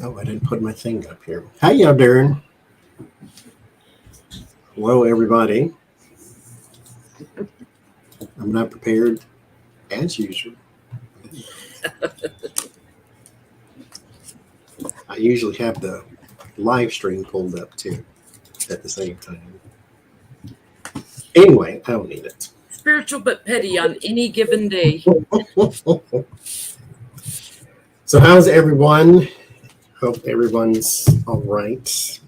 Oh, I didn't put my thing up here. How y'all doing? Hello, everybody. I'm not prepared as usual. I usually have the live stream pulled up too at the same time. Anyway, I don't need it. Spiritual but petty on any given day. So, how's everyone? Hope everyone's all right.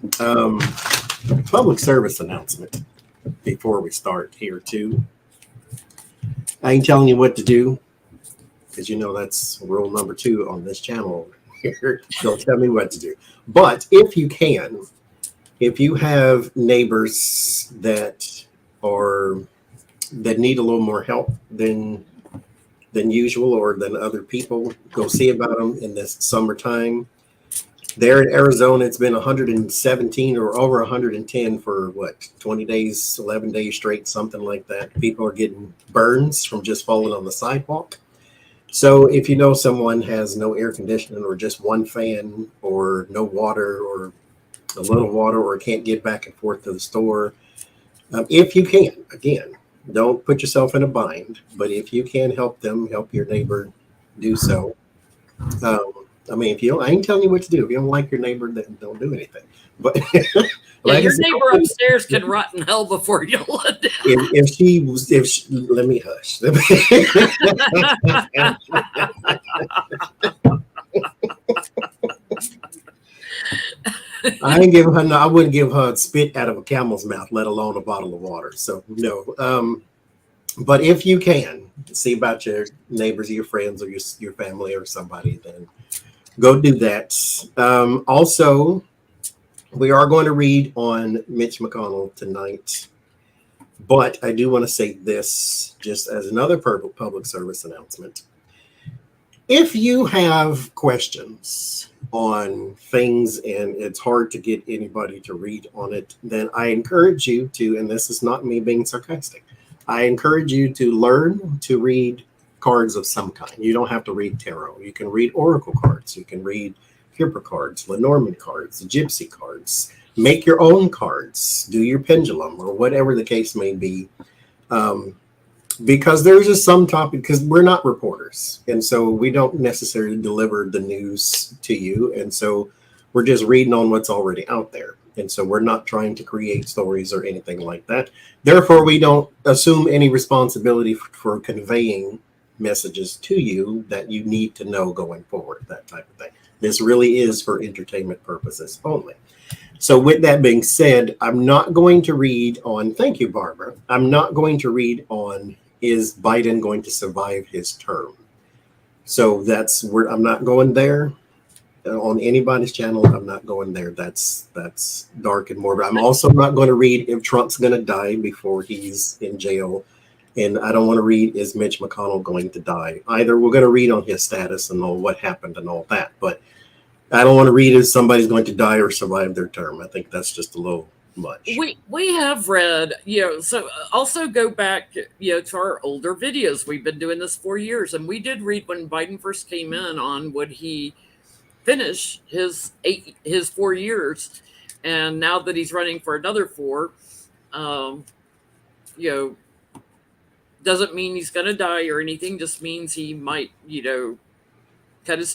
Public service announcement before we start here too. I ain't telling you what to do because you know that's rule number 2 on this channel here. Don't tell me what to do. But if you can, if you have neighbors that need a little more help than usual or than other people, go see about them in this summertime. There in Arizona, it's been 117 or over 110 for 20 days, 11 days straight, something like that. People are getting burns from just falling on the sidewalk. So if you know someone has no air conditioning or just one fan or no water or a little water or can't get back and forth to the store, if you can, again, don't put yourself in a bind, but if you can help them, help your neighbor, do so. I mean, if you don't, I ain't telling you what to do. If you don't like your neighbor, then don't do anything. But like your neighbor upstairs can rot in hell before you let down. If she let me hush. I wouldn't give her spit out of a camel's mouth, let alone a bottle of water. So no. But if you can see about your neighbors, or your friends, or your family, or somebody, then go do that. Also, we are going to read on Mitch McConnell tonight. But I do want to say this just as another public service announcement. If you have questions on things and it's hard to get anybody to read on it, then I encourage you to, and this is not me being sarcastic, I encourage you to learn to read cards of some kind. You don't have to read tarot. You can read oracle cards. You can read Kipper cards, Lenormand cards, Gypsy cards. Make your own cards. Do your pendulum or whatever the case may be. Because there's just some topic, because we're not reporters. And so we don't necessarily deliver the news to you. And so we're just reading on what's already out there. And so we're not trying to create stories or anything like that. Therefore, we don't assume any responsibility for conveying messages to you that you need to know going forward, that type of thing. This really is for entertainment purposes only. So with that being said, I'm not going to read on, thank you, Barbara. I'm not going to read on, is Biden going to survive his term? So that's where I'm not going there. On anybody's channel, I'm not going there. That's dark and morbid. I'm also not going to read if Trump's going to die before he's in jail. And I don't want to read, is Mitch McConnell going to die? Either we're going to read on his status and all what happened and all that. But I don't want to read if somebody's going to die or survive their term. I think that's just a little much. We have read, so also go back, to our older videos. We've been doing this 4 years. And we did read when Biden first came in on would he finish his 4 years, and now that he's running for another 4, doesn't mean he's going to die or anything. Just means he might, cut his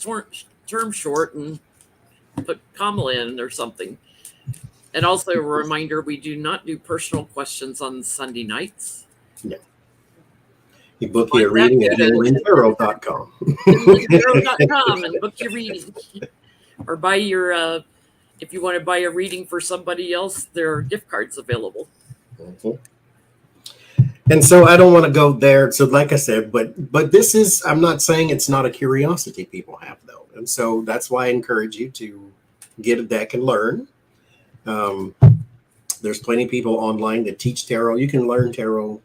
term short and put Kamala in or something. And also a reminder: we do not do personal questions on Sunday nights. Yeah. You book your reading at tarot.com. tarot.com and book your reading. Or buy your, if you want to buy a reading for somebody else, there are gift cards available. Mm-hmm. And so I don't want to go there. So like I said, but this is, I'm not saying it's not a curiosity people have though. And so that's why I encourage you to get a deck and learn. There's plenty of people online that teach tarot. You can learn tarot.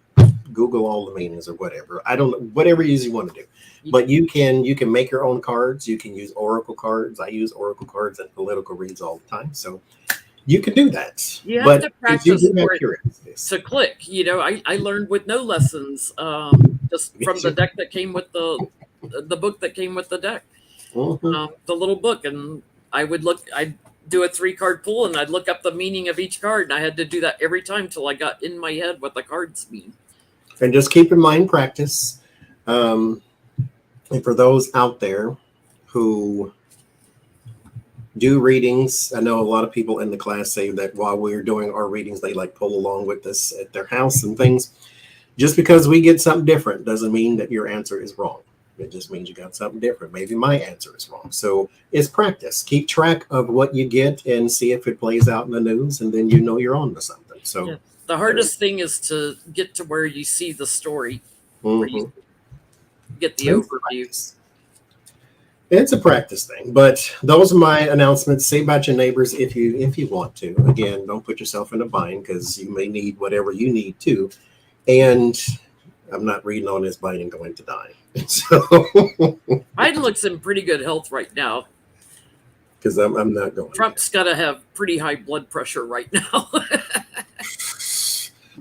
Google all the meanings or whatever. I don't know, whatever it is you want to do. But you can make your own cards. You can use oracle cards. I use oracle cards and political reads all the time. So you can do that. You have to practice for it to click. I learned with no lessons, just from the deck that came with the book that came with the deck. the little book, and I'd do a 3-card pull, and I'd look up the meaning of each card, and I had to do that every time till I got in my head what the cards mean. And just keep in mind practice. And for those out there who do readings, I know a lot of people in the class say that while we're doing our readings, they like pull along with us at their house and things. Just because we get something different doesn't mean that your answer is wrong. It just means you got something different. Maybe my answer is wrong. So it's practice. Keep track of what you get and see if it plays out in the news, and then you know you're on to something. So yeah. The hardest thing is to get to where you see the story, where you get the overview. It's a practice thing, but those are my announcements. Say about your neighbors if you want to. Again, don't put yourself in a bind because you may need whatever you need to. And I'm not reading on this Biden going to die. So Biden looks in pretty good health right now. Because I'm not going. Trump's got to have pretty high blood pressure right now.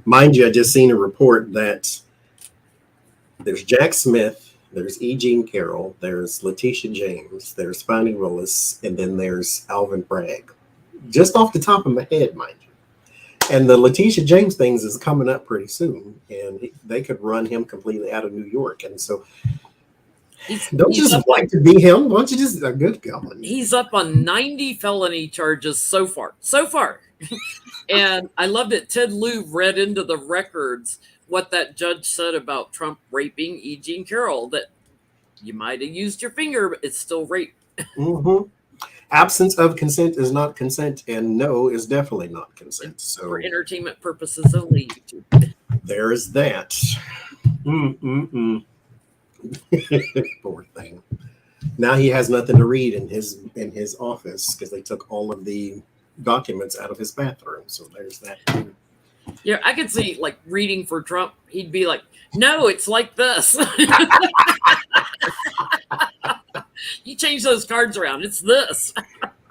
Mind you, I just seen a report that there's Jack Smith, there's E. Jean Carroll, there's Letitia James, there's Fannie Willis, and then there's Alvin Bragg. Just off the top of my head, mind you. And the Letitia James things is coming up pretty soon, and they could run him completely out of New York. And so, don't you just like to be him? Why don't you just a good God? He's up on 90 felony charges so far. And I love that Ted Lieu read into the records what that judge said about Trump raping E. Jean Carroll, that you might have used your finger, but it's still rape. Absence of consent is not consent, and no is definitely not consent. So for entertainment purposes only. There is that. Poor thing. Now he has nothing to read in his office because they took all of the documents out of his bathroom. So there's that too. Yeah, I could see like reading for Trump. He'd be like, "No, it's like this." You change those cards around. It's this.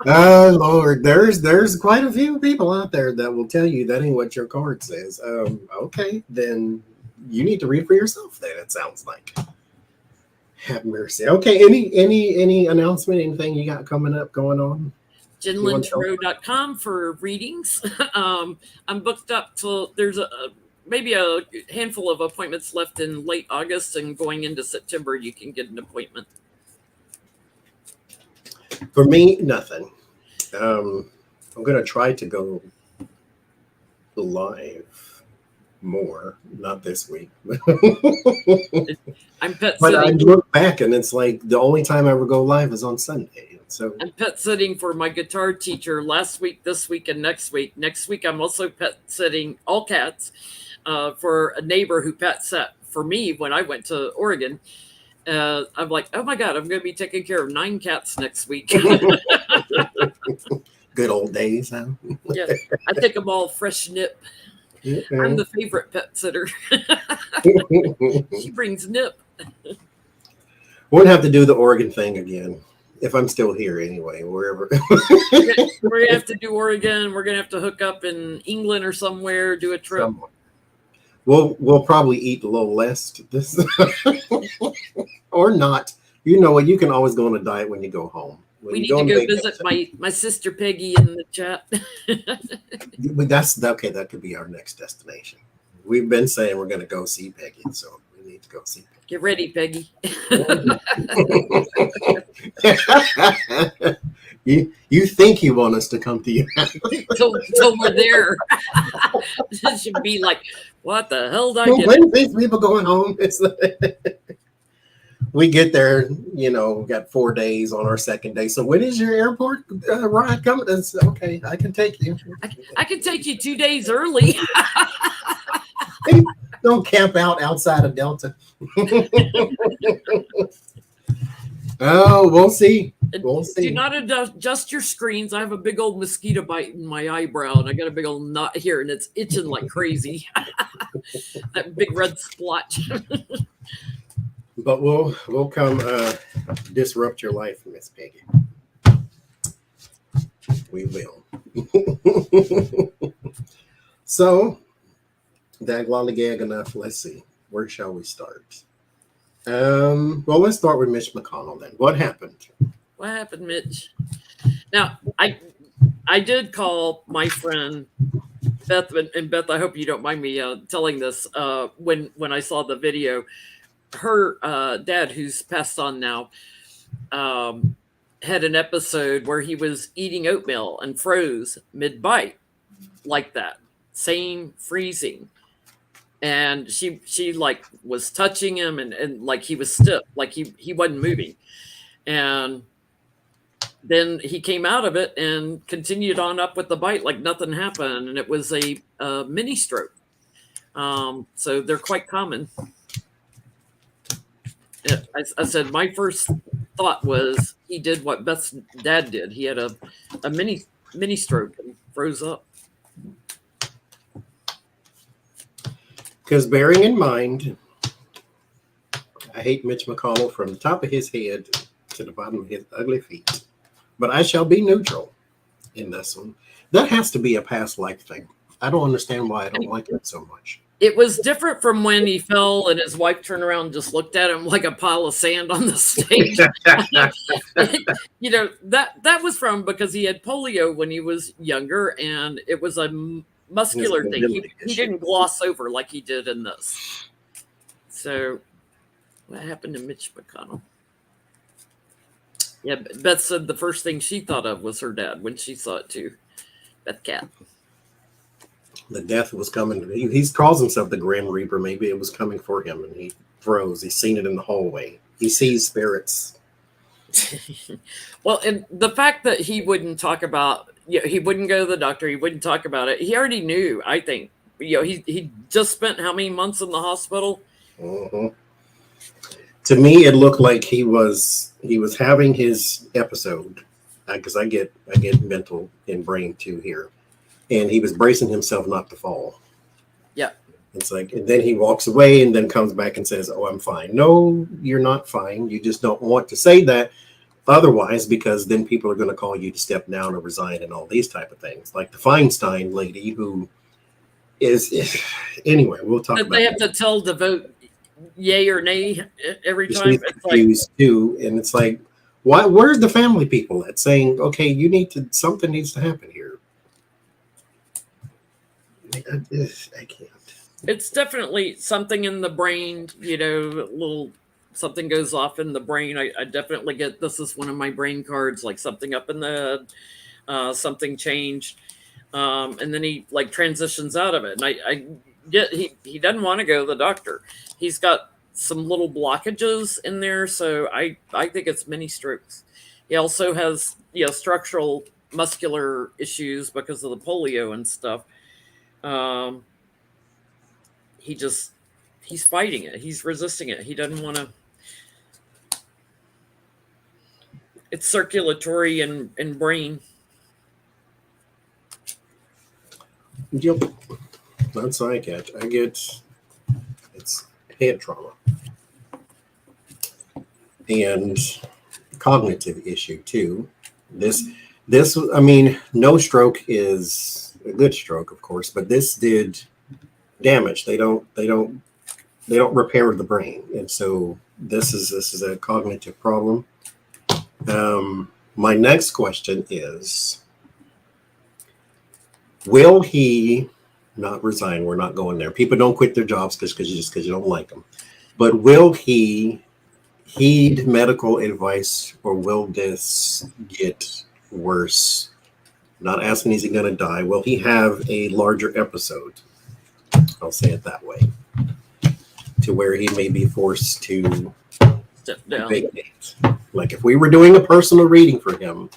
Oh Lord, there's quite a few people out there that will tell you that ain't what your card says. Okay, then you need to read for yourself. Then it sounds like. Have mercy. Okay, any announcement? Anything you got coming up, going on? JenLynTarot.com for readings. I'm booked up till there's maybe a handful of appointments left in late August, and going into September you can get an appointment. For me, nothing. I'm gonna try to go live more, not this week. I'm pet but sitting. I look back and it's like the only time I ever go live is on Sunday. So I'm pet sitting for my guitar teacher last week, this week, and next week. Next week I'm also pet sitting all cats for a neighbor who pet sat for me when I went to Oregon. I'm like, oh my God, I'm going to be taking care of 9 cats next week. Good old days, huh? Yeah, I take them all fresh nip. I'm the favorite pet sitter. She brings nip. We'll have to do the Oregon thing again. If I'm still here anyway, wherever. We're going to have to do Oregon. We're going to have to hook up in England or somewhere, do a trip. We'll probably eat a little less this or not. You know what? You can always go on a diet when you go home. We need to go visit my sister Peggy in the chat. That's okay. That could be our next destination. We've been saying we're going to go see Peggy, so we need to go see Peggy. Get ready, Peggy. You think you want us to come to you till we're there. It should be like, what the hell did I get? When these people going home? It's we get there, we got 4 days on our second day. So when is your airport ride coming? That's okay. I can take you. I can take you 2 days early. Don't camp out outside of Delta. Oh, we'll see. We'll see. Do not adjust your screens. I have a big old mosquito bite in my eyebrow, and I got a big old knot here, and it's itching like crazy. That big red splotch. But we'll come disrupt your life, Miss Peggy. We will. So, that lollygag enough. Let's see. Where shall we start? Well, let's start with Mitch McConnell then. What happened? What happened, Mitch? Now, I did call my friend Beth, and Beth, I hope you don't mind me telling this. When I saw the video, her dad, who's passed on now, had an episode where he was eating oatmeal and froze mid-bite like that, same freezing. And she like was touching him and like he was stiff, like he wasn't moving. And then he came out of it and continued on up with the bite like nothing happened. And it was a mini stroke. So they're quite common. I said my first thought was he did what Beth's dad did. He had a mini stroke and froze up. Because bearing in mind, I hate Mitch McConnell from the top of his head to the bottom of his ugly feet. But I shall be neutral in this one. That has to be a past life thing. I don't understand why I don't like it so much. It was different from when he fell and his wife turned around and just looked at him like a pile of sand on the stage. You know, that was from because he had polio when he was younger, and it was a muscular thing. He didn't gloss over like he did in this. So what happened to Mitch McConnell? Yeah, Beth said the first thing she thought of was her dad when she saw it too. Beth Cat. The death was coming. He calls himself the Grim Reaper. Maybe it was coming for him, and he froze. He's seen it in the hallway. He sees spirits. Well, and the fact that he wouldn't talk about, he wouldn't go to the doctor. He wouldn't talk about it. He already knew. I think, he just spent how many months in the hospital? Mm-hmm. To me, it looked like he was having his episode, because I get mental and brain too here. And he was bracing himself not to fall. Yeah. It's like, and then he walks away and then comes back and says, "Oh, I'm fine." No, you're not fine. You just don't want to say that otherwise, because then people are going to call you to step down or resign and all these type of things. Like the Feinstein lady who is anyway, we'll talk about they have to tell to vote yay or nay every time. She's confused too. And it's like, why? Where's the family people at saying, okay, something needs to happen here? I can't. It's definitely something in the brain, little something goes off in the brain. I definitely get, this is one of my brain cards, like something up in the head, something changed. And then he like transitions out of it. And I get, he doesn't want to go to the doctor. He's got some little blockages in there. So I think it's mini strokes. He also has, structural muscular issues because of the polio and stuff. He's fighting it. He's resisting it. He doesn't want to. It's circulatory and brain. Yep. That's what I get. It's head trauma and cognitive issue too. This, I mean, no stroke is a good stroke, of course, but this did damage. They don't repair the brain, and so this is a cognitive problem. My next question is, will he not resign? We're not going there. People don't quit their jobs because you don't like them. But will he heed medical advice, or will this get worse? Not asking, is he going to die? Will he have a larger episode? I'll say it that way. To where he may be forced to step down. Vacate. Like if we were doing a personal reading for him,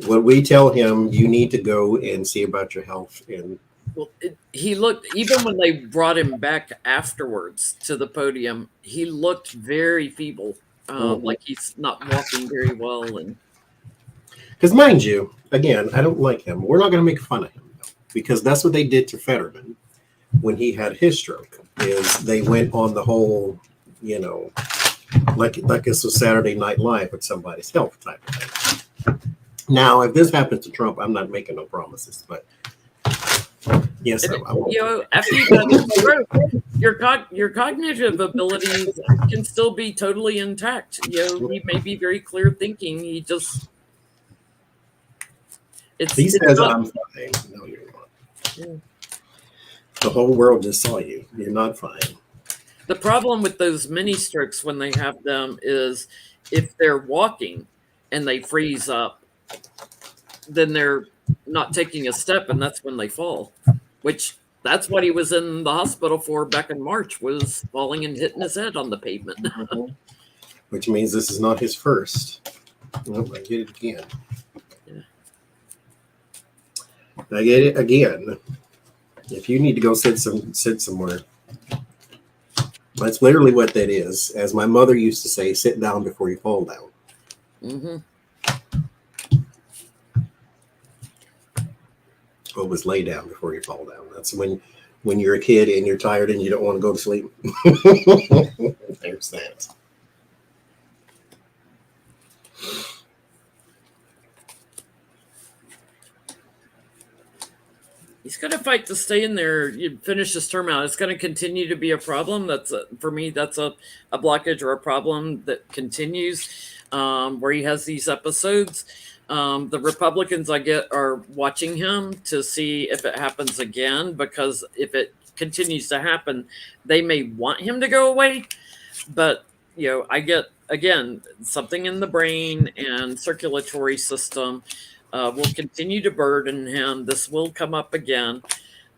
would we tell him, you need to go and see about your health? And well, he looked, even when they brought him back afterwards to the podium, he looked very feeble. Like he's not walking very well. And because mind you, again, I don't like him. We're not going to make fun of him, though, because that's what they did to Fetterman when he had his stroke. Is they went on the whole, like it's a Saturday Night Live with somebody's health type of thing. Now, if this happens to Trump, I'm not making no promises, but Yes, And, I won't. you know, after you've had some growth, your cognitive abilities can still be totally intact. You know, he may be very clear thinking. He just He it's says not. I'm fine. No, you're not. Yeah. The whole world just saw you. You're not fine. The problem with those mini strokes when they have them is if they're walking and they freeze up, then they're not taking a step, and that's when they fall. Which that's what he was in the hospital for back in March, was falling and hitting his head on the pavement. Which means this is not his first. Nope, I get it again. Yeah. I get it again. If you need to go sit somewhere, that's literally what that is. As my mother used to say, sit down before you fall down. Mm-hmm. Always lay down before you fall down. That's when you're a kid and you're tired and you don't want to go to sleep. There's that. He's going to fight to stay in there. You finish his term out. It's going to continue to be a problem. For me, that's a blockage or a problem that continues, where he has these episodes. The Republicans, I get, are watching him to see if it happens again, because if it continues to happen, they may want him to go away. But, you know, I get, again, something in the brain and circulatory system will continue to burden him. This will come up again.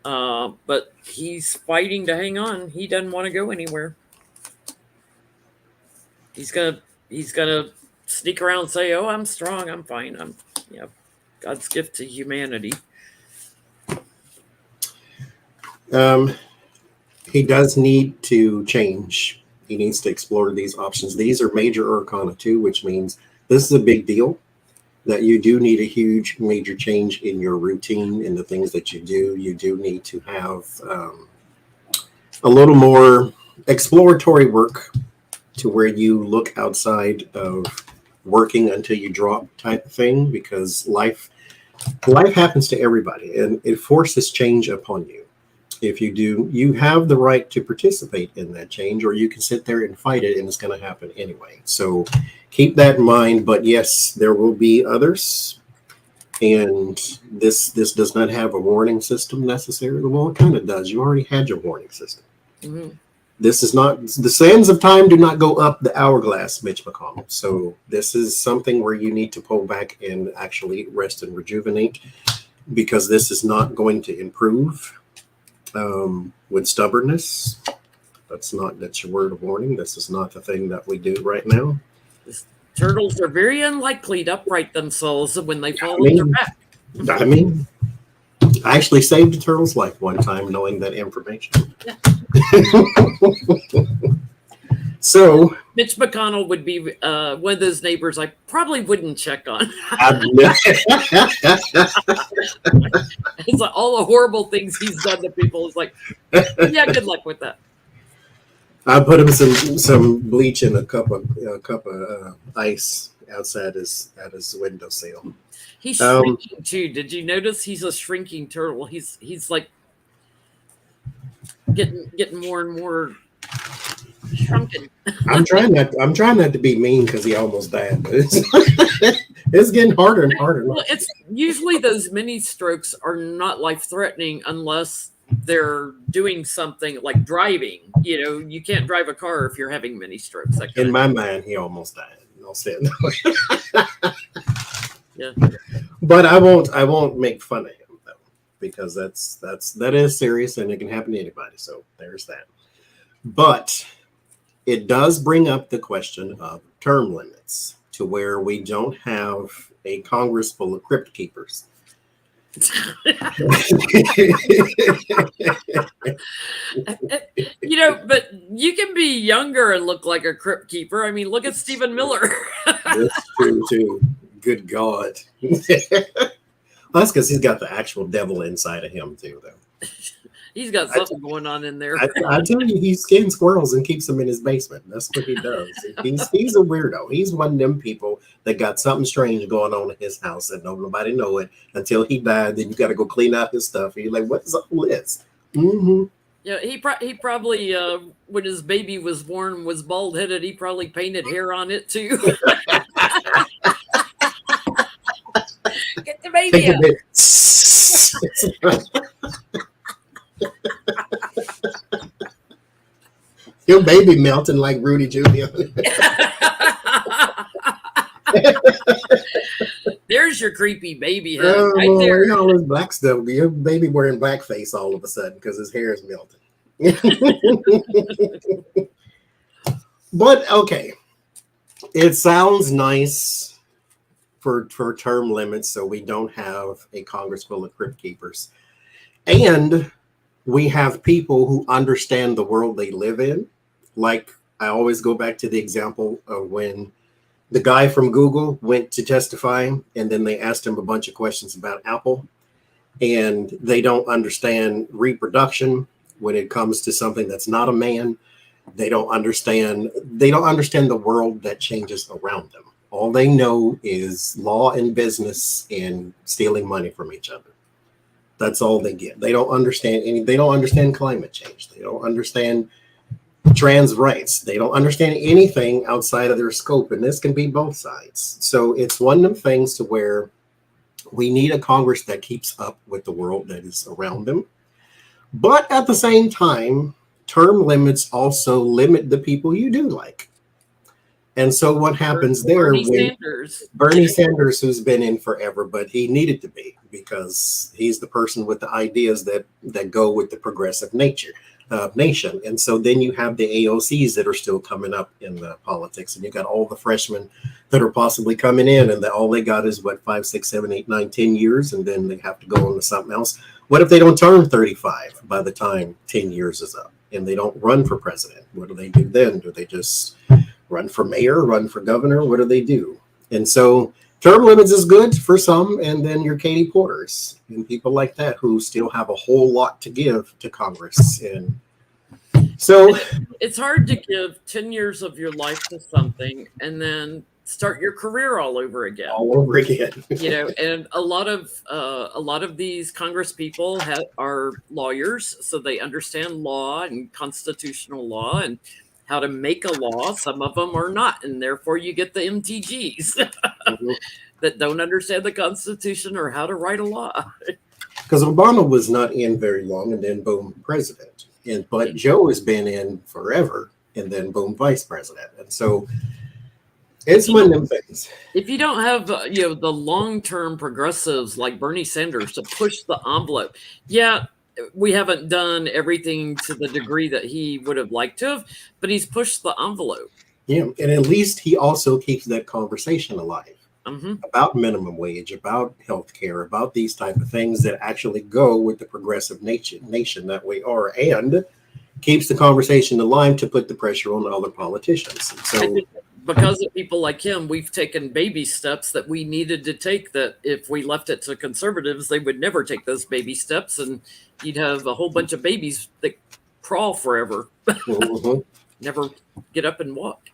But he's fighting to hang on. He doesn't want to go anywhere. He's gonna sneak around and say, "Oh, I'm strong. I'm fine. I'm, you know, God's gift to humanity." He does need to change. He needs to explore these options. These are major arcana too, which means this is a big deal. That you do need a huge, major change in your routine and the things that you do. You do need to have a little more exploratory work to where you look outside of working until you drop type of thing, because life happens to everybody and it forces change upon you. If you do, you have the right to participate in that change, or you can sit there and fight it and it's going to happen anyway. So keep that in mind. But yes, there will be others. And this does not have a warning system necessarily. Well, it kind of does. You already had your warning system. Mm-hmm. This is not, the sands of time do not go up the hourglass, Mitch McConnell. So this is something where you need to pull back and actually rest and rejuvenate, because this is not going to improve. With stubbornness, that's your word of warning. This is not the thing that we do right now. Turtles are very unlikely to upright themselves when they fall on their back. I mean, I actually saved a turtle's life one time knowing that information. Yeah. So Mitch McConnell would be one of those neighbors I probably wouldn't check on. It's like all the horrible things he's done to people. It's like, yeah, good luck with that. I put him some bleach in a cup of ice outside his windowsill. He's shrinking too. Did you notice he's a shrinking turtle? He's like getting more and more shrunken. I'm trying not to be mean because he almost died, but it's getting harder and harder. Well, it's usually those mini strokes are not life-threatening unless they're doing something like driving. You know, you can't drive a car if you're having mini strokes. In my mind, he almost died. I'll say it that way. Yeah. But I won't make fun of him though, because that is serious and it can happen to anybody. So there's that. But it does bring up the question of term limits, to where we don't have a Congress full of crypt keepers. You know, but you can be younger and look like a crypt keeper. I mean, look at Stephen Miller. That's true too. Good God. Well, that's because he's got the actual devil inside of him too, though. He's got something going on in there. I tell you, he skins squirrels and keeps them in his basement. That's what he does. He's a weirdo. He's one of them people that got something strange going on in his house and nobody know it until he died. Then you got to go clean out his stuff. And you're like, what is all this? Mm-hmm. Yeah, he probably when his baby was born was bald headed. He probably painted hair on it too. Get the baby out. Your baby melting like Rudy Giuliani. There's your creepy baby head right there. All this black stuff. Your baby wearing blackface all of a sudden because his hair is melting. But okay, it sounds nice for term limits, so we don't have a Congress full of crypt keepers, and we have people who understand the world they live in. Like, I always go back to the example of when the guy from Google went to testify, and then they asked him a bunch of questions about Apple, and they don't understand reproduction when it comes to something that's not a man. They don't understand the world that changes around them. All they know is law and business and stealing money from each other. That's all they get. They don't understand they don't understand climate change. They don't understand trans rights. They don't understand anything outside of their scope. And this can be both sides. So it's one of them things to where we need a Congress that keeps up with the world that is around them. But at the same time, term limits also limit the people you do like. And so what happens Bernie Sanders, who's been in forever, but he needed to be because he's the person with the ideas that go with the progressive nation. And so then you have the AOCs that are still coming up in the politics, and you got all the freshmen that are possibly coming in, and all they got is 5, 6, 7, 8, 9, 10 years, and then they have to go on to something else. What if they don't turn 35 by the time 10 years is up and they don't run for president? What do they do then? Do they just run for mayor, run for governor? What do they do? And so term limits is good for some, and then your Katie Porters and people like that who still have a whole lot to give to Congress. And so it's hard to give 10 years of your life to something and then start your career all over again. And a lot of these Congress people are lawyers, so they understand law and constitutional law and how to make a law. Some of them are not, and therefore you get the MTGs that don't understand the Constitution or how to write a law. Because Obama was not in very long, and then boom, president. But Joe has been in forever, and then boom, vice president. And so it's one of them things. If you don't have the long-term progressives like Bernie Sanders to push the envelope, we haven't done everything to the degree that he would have liked to have, but he's pushed the envelope. Yeah, and at least he also keeps that conversation alive about minimum wage, about healthcare, about these type of things that actually go with the progressive nation that we are, and keeps the conversation alive to put the pressure on other politicians. So, because of people like him, we've taken baby steps that we needed to take, that if we left it to conservatives, they would never take those baby steps, and you'd have a whole bunch of babies that crawl forever, never get up and walk.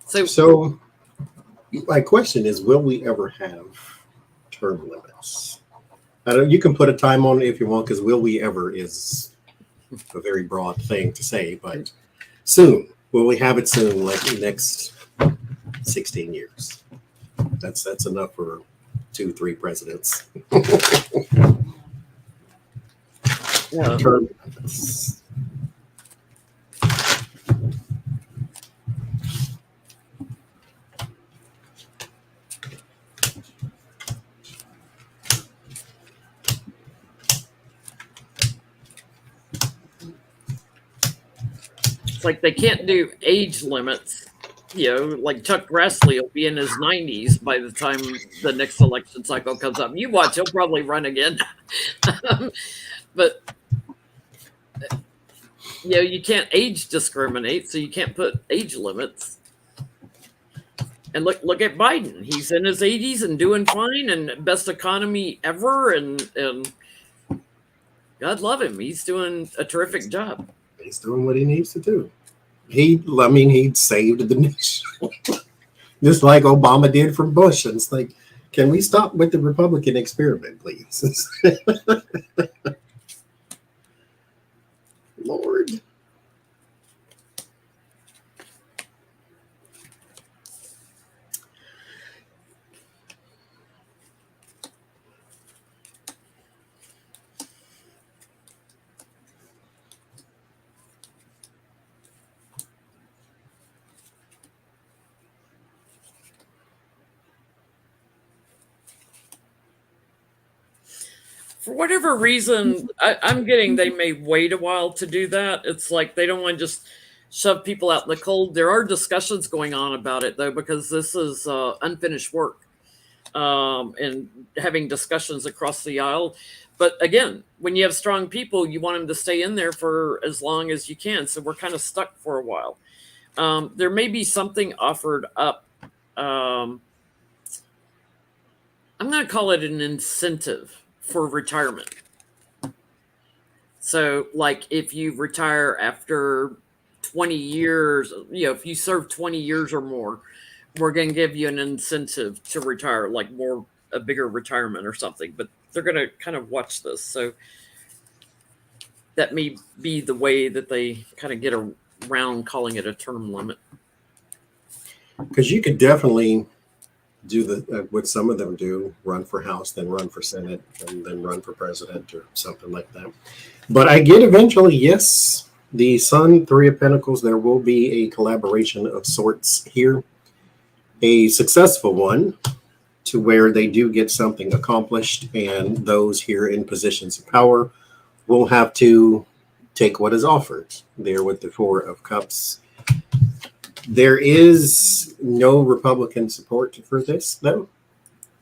So my question is, will we ever have term limits? You can put a time on it if you want, because will we ever is a very broad thing to say, but soon. Will we have it soon, like the next 16 years? That's enough for 2-3 presidents. Term limits. It's like they can't do age limits. Like Chuck Grassley will be in his 90s by the time the next election cycle comes up. You watch, he'll probably run again. But you can't age discriminate, so you can't put age limits. And look at Biden. He's in his 80s and doing fine, and best economy ever, and God love him. He's doing a terrific job. He's doing what he needs to do. He saved the nation. Just like Obama did for Bush. And it's like, can we stop with the Republican experiment, please? Lord. For whatever reason, I'm getting they may wait a while to do that. It's like they don't want to just shove people out in the cold. There are discussions going on about it, though, because this is unfinished work, and having discussions across the aisle. But again, when you have strong people, you want them to stay in there for as long as you can. So we're kind of stuck for a while. There may be something offered up. I'm going to call it an incentive for retirement. So, like, if you retire after 20 years, if you serve 20 years or more, we're going to give you an incentive to retire, like a bigger retirement or something. But they're going to kind of watch this. So that may be the way that they kind of get around calling it a term limit. Because you could definitely do what some of them do, run for House, then run for Senate, and then run for president or something like that. But I get eventually, yes, the Sun, Three of Pentacles, there will be a collaboration of sorts here. A successful one to where they do get something accomplished, and those here in positions of power will have to take what is offered. There with the Four of Cups. There is no Republican support for this, though,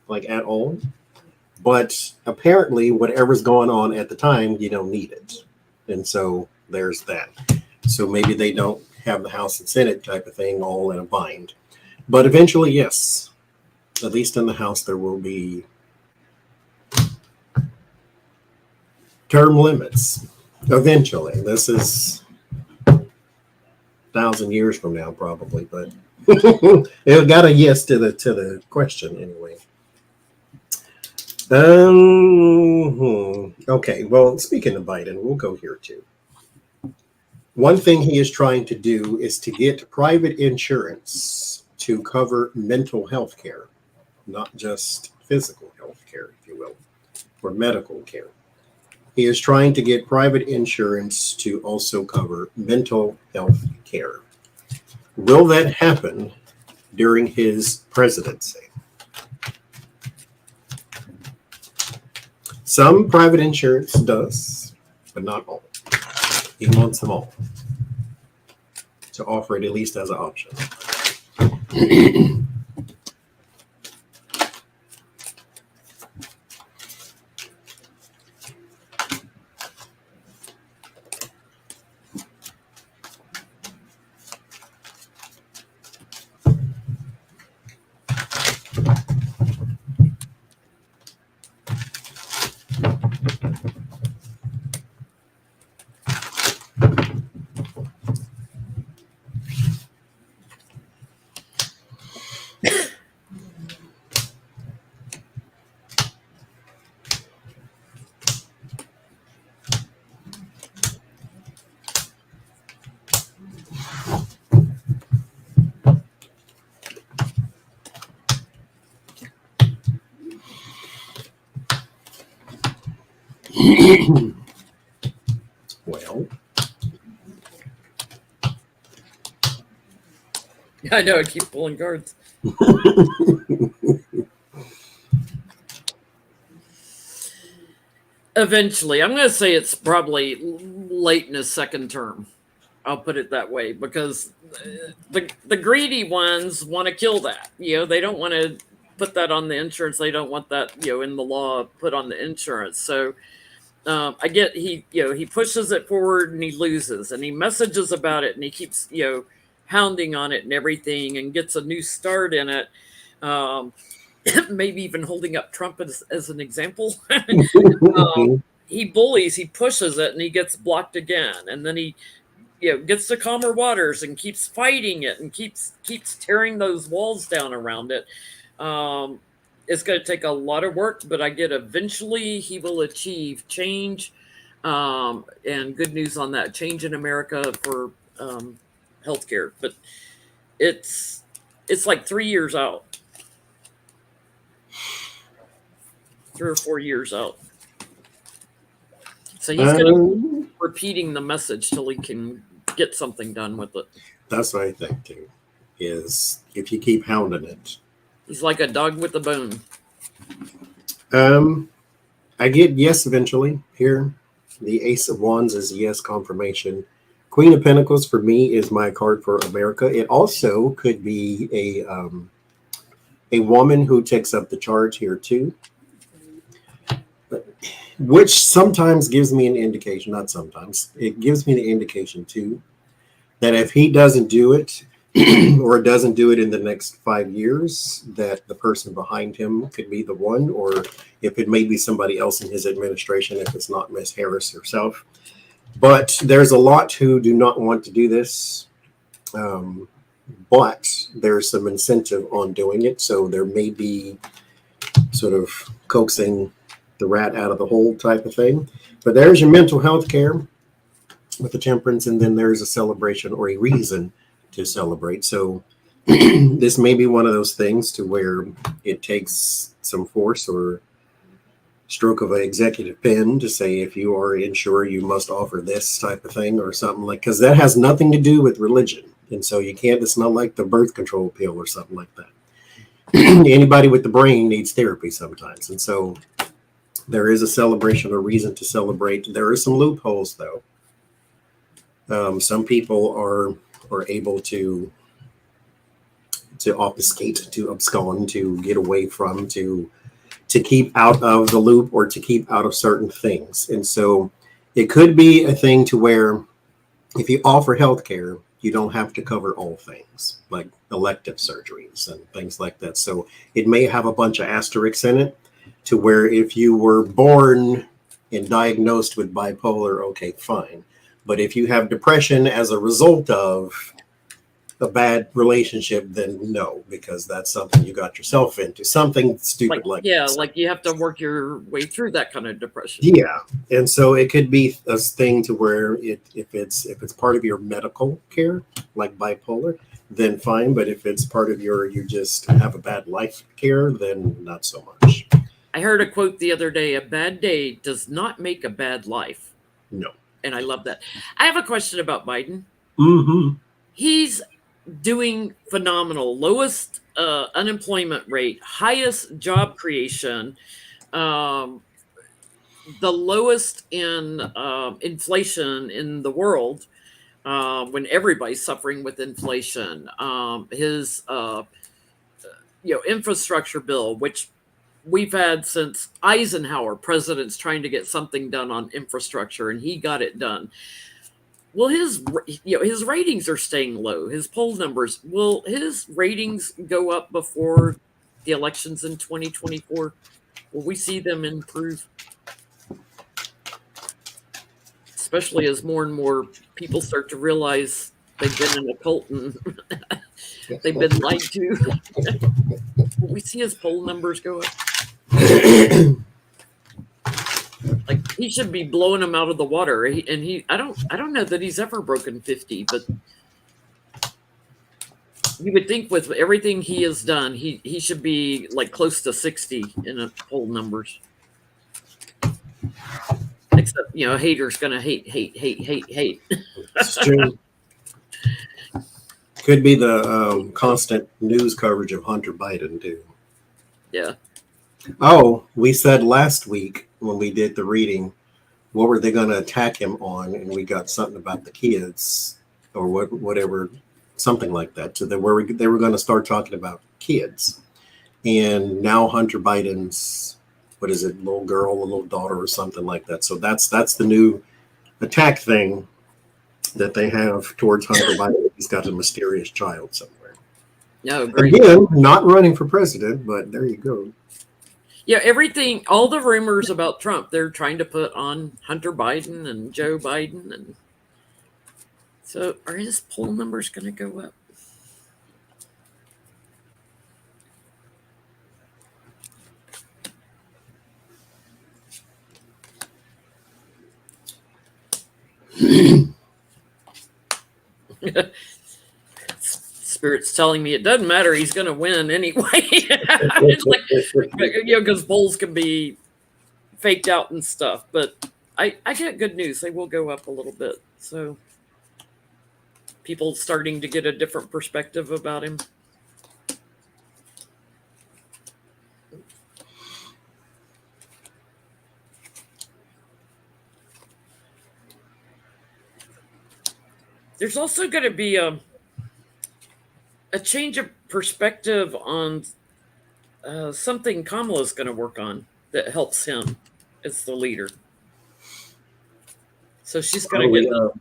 like at all. But apparently, whatever's going on at the time, you don't need it. And so there's that. So maybe they don't have the House and Senate type of thing all in a bind. But eventually, yes, at least in the House, there will be term limits. Eventually. This is 1,000 years from now, probably, but it got a yes to the question anyway. Okay, well, speaking of Biden, we'll go here too. One thing he is trying to do is to get private insurance to cover mental health care, not just physical health care, if you will, or medical care. He is trying to get private insurance to also cover mental health care. Will that happen during his presidency? Some private insurance does, but not all. He wants them all to offer it at least as an option. Well, I know, I keep pulling cards. Eventually, I'm going to say it's probably late in his second term. I'll put it that way, because the greedy ones want to kill that. They don't want to put that on the insurance. They don't want that, in the law put on the insurance. So I get he pushes it forward and he loses, and he messages about it, and he keeps, hounding on it and everything, and gets a new start in it. Maybe even holding up Trump as an example. He bullies, he pushes it, and he gets blocked again. And then he gets to calmer waters and keeps fighting it and keeps tearing those walls down around it. It's going to take a lot of work, but I get eventually he will achieve change, and good news on that, change in America for healthcare. But it's like 3 years out, 3 or 4 years out. So he's going to keep repeating the message till he can get something done with it. That's what I think too. Is if you keep hounding it, he's like a dog with a bone. I get yes eventually here. The Ace of Wands is yes confirmation. Queen of Pentacles for me is my card for America. It also could be a woman who takes up the charge here too, which sometimes gives me an indication. Not sometimes, it gives me the indication too that if he doesn't do it or doesn't do it in the next 5 years, that the person behind him could be the one, or if it may be somebody else in his administration, if it's not Miss Harris herself. But there's a lot who do not want to do this, but there's some incentive on doing it. So there may be sort of coaxing the rat out of the hole type of thing. But there's your mental health care with the Temperance, and then there's a celebration or a reason to celebrate. So this may be one of those things to where it takes some force or stroke of an executive pen to say, if you are insured, you must offer this type of thing or something, like, because that has nothing to do with religion. And so you can't, it's not like the birth control pill or something like that. Anybody with the brain needs therapy sometimes. And so there is a celebration or reason to celebrate. There are some loopholes though. Some people are able to obfuscate, to abscond, to get away from, to keep out of the loop or to keep out of certain things. And so it could be a thing to where if you offer healthcare, you don't have to cover all things like elective surgeries and things like that. So it may have a bunch of asterisks in it to where if you were born and diagnosed with bipolar, okay, fine. But if you have depression as a result of a bad relationship, then no, because that's something you got yourself into, something stupid like that. Like you have to work your way through that kind of depression. Yeah, and so it could be a thing to where if it's part of your medical care, like bipolar, then fine. But if it's part of you just have a bad life care, then not so much. I heard a quote the other day: "A bad day does not make a bad life." No. And I love that. I have a question about Biden. Mm-hmm. He's doing phenomenal. Lowest unemployment rate, highest job creation, the lowest in inflation in the world, when everybody's suffering with inflation. His infrastructure bill, which we've had since Eisenhower, presidents trying to get something done on infrastructure, and he got it done. Well, his ratings are staying low. His poll numbers, will his ratings go up before the elections in 2024? Will we see them improve? Especially as more and more people start to realize they've been in a cult and they've been lied to. Will we see his poll numbers go up? Like, he should be blowing them out of the water. I don't know that he's ever broken 50, but you would think with everything he has done, he should be like close to 60 in a poll numbers. Except, haters gonna hate. It's true. Could be the constant news coverage of Hunter Biden too. Yeah. Oh, we said last week when we did the reading, what were they going to attack him on? And we got something about the kids or whatever, something like that. So they were going to start talking about kids. And now Hunter Biden's, what is it, little girl, a little daughter or something like that. So that's the new attack thing that they have towards Hunter Biden. He's got a mysterious child somewhere. No, great. Again, not running for president, but there you go. Yeah, everything, all the rumors about Trump, they're trying to put on Hunter Biden and Joe Biden, and So are his poll numbers going to go up? Spirit's telling me it doesn't matter. He's going to win anyway. It's like, because polls can be faked out and stuff. But I get good news. They will go up a little bit. So people starting to get a different perspective about him. There's also going to be a change of perspective on something Kamala's going to work on that helps him as the leader. So she's going to get the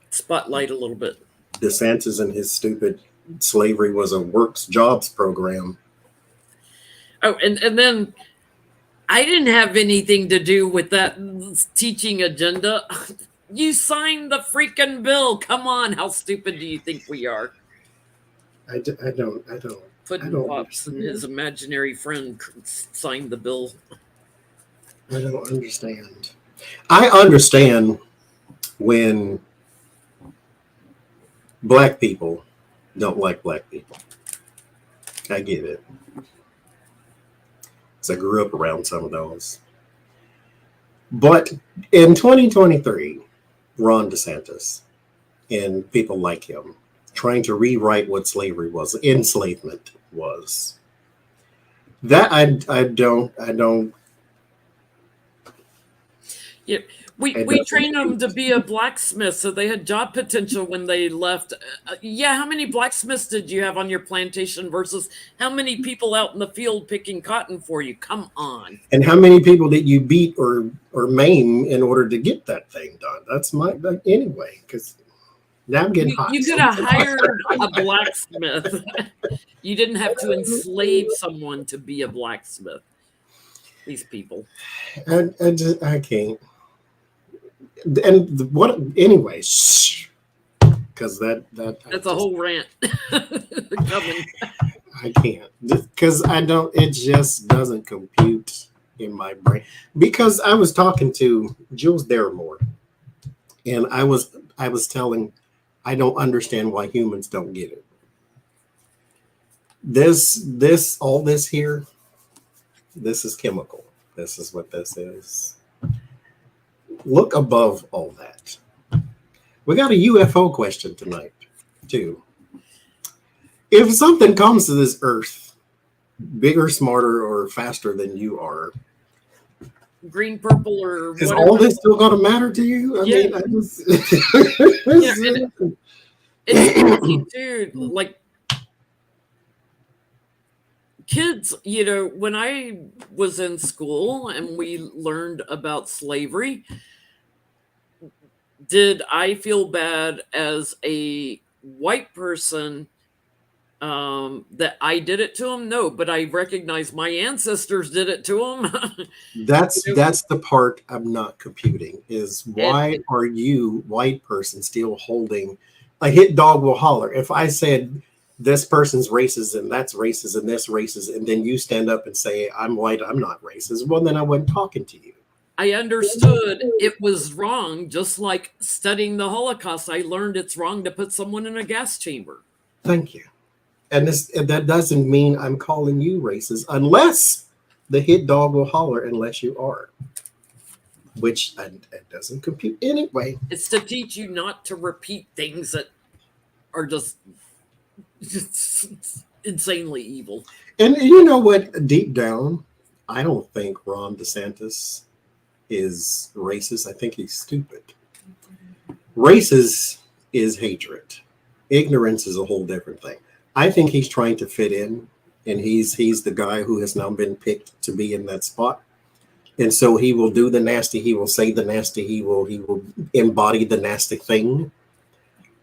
spotlight a little bit. DeSantis and his stupid slavery was a works jobs program. Oh, and then I didn't have anything to do with that teaching agenda. You signed the freaking bill. Come on. How stupid do you think we are? I don't. Puddin' Pops and his imaginary friend signed the bill. I don't understand. I understand when black people don't like black people. I get it. Because I grew up around some of those. But in 2023, Ron DeSantis and people like him trying to rewrite what slavery was, enslavement was. That I don't. Yeah, we trained them to be a blacksmith, so they had job potential when they left. Yeah, how many blacksmiths did you have on your plantation versus how many people out in the field picking cotton for you? Come on. And how many people did you beat or maim in order to get that thing done? That's my anyway. Because now I'm getting hot. You could have hired a blacksmith. You didn't have to enslave someone to be a blacksmith. These people. I can't. And what anyway? Because that's a whole rant coming. I can't because I don't. It just doesn't compute in my brain. Because I was talking to Jules Darramore, and I was telling, I don't understand why humans don't get it. All this here, this is chemical. This is what this is. Look above all that. We got a UFO question tonight, too. If something comes to this earth, bigger, smarter, or faster than you are, green, purple, or is all this still going to matter to you? I mean, it's crazy, dude. Like, kids, when I was in school and we learned about slavery, did I feel bad as a white person that I did it to them? No, but I recognize my ancestors did it to them. That's the part I'm not computing is why are you, white person, still holding a hit dog will holler? If I said this person's racist and that's racist and this racist, and then you stand up and say, I'm white, I'm not racist, well, then I wasn't talking to you. I understood it was wrong, just like studying the Holocaust. I learned it's wrong to put someone in a gas chamber. Thank you. And that doesn't mean I'm calling you racist unless the hit dog will holler, unless you are. Which it doesn't compute anyway. It's to teach you not to repeat things that are just insanely evil. And you know what? Deep down, I don't think Ron DeSantis is racist. I think he's stupid. Racist is hatred. Ignorance is a whole different thing. I think he's trying to fit in, and he's the guy who has now been picked to be in that spot. And so he will do the nasty, he will say the nasty, he will embody the nasty thing.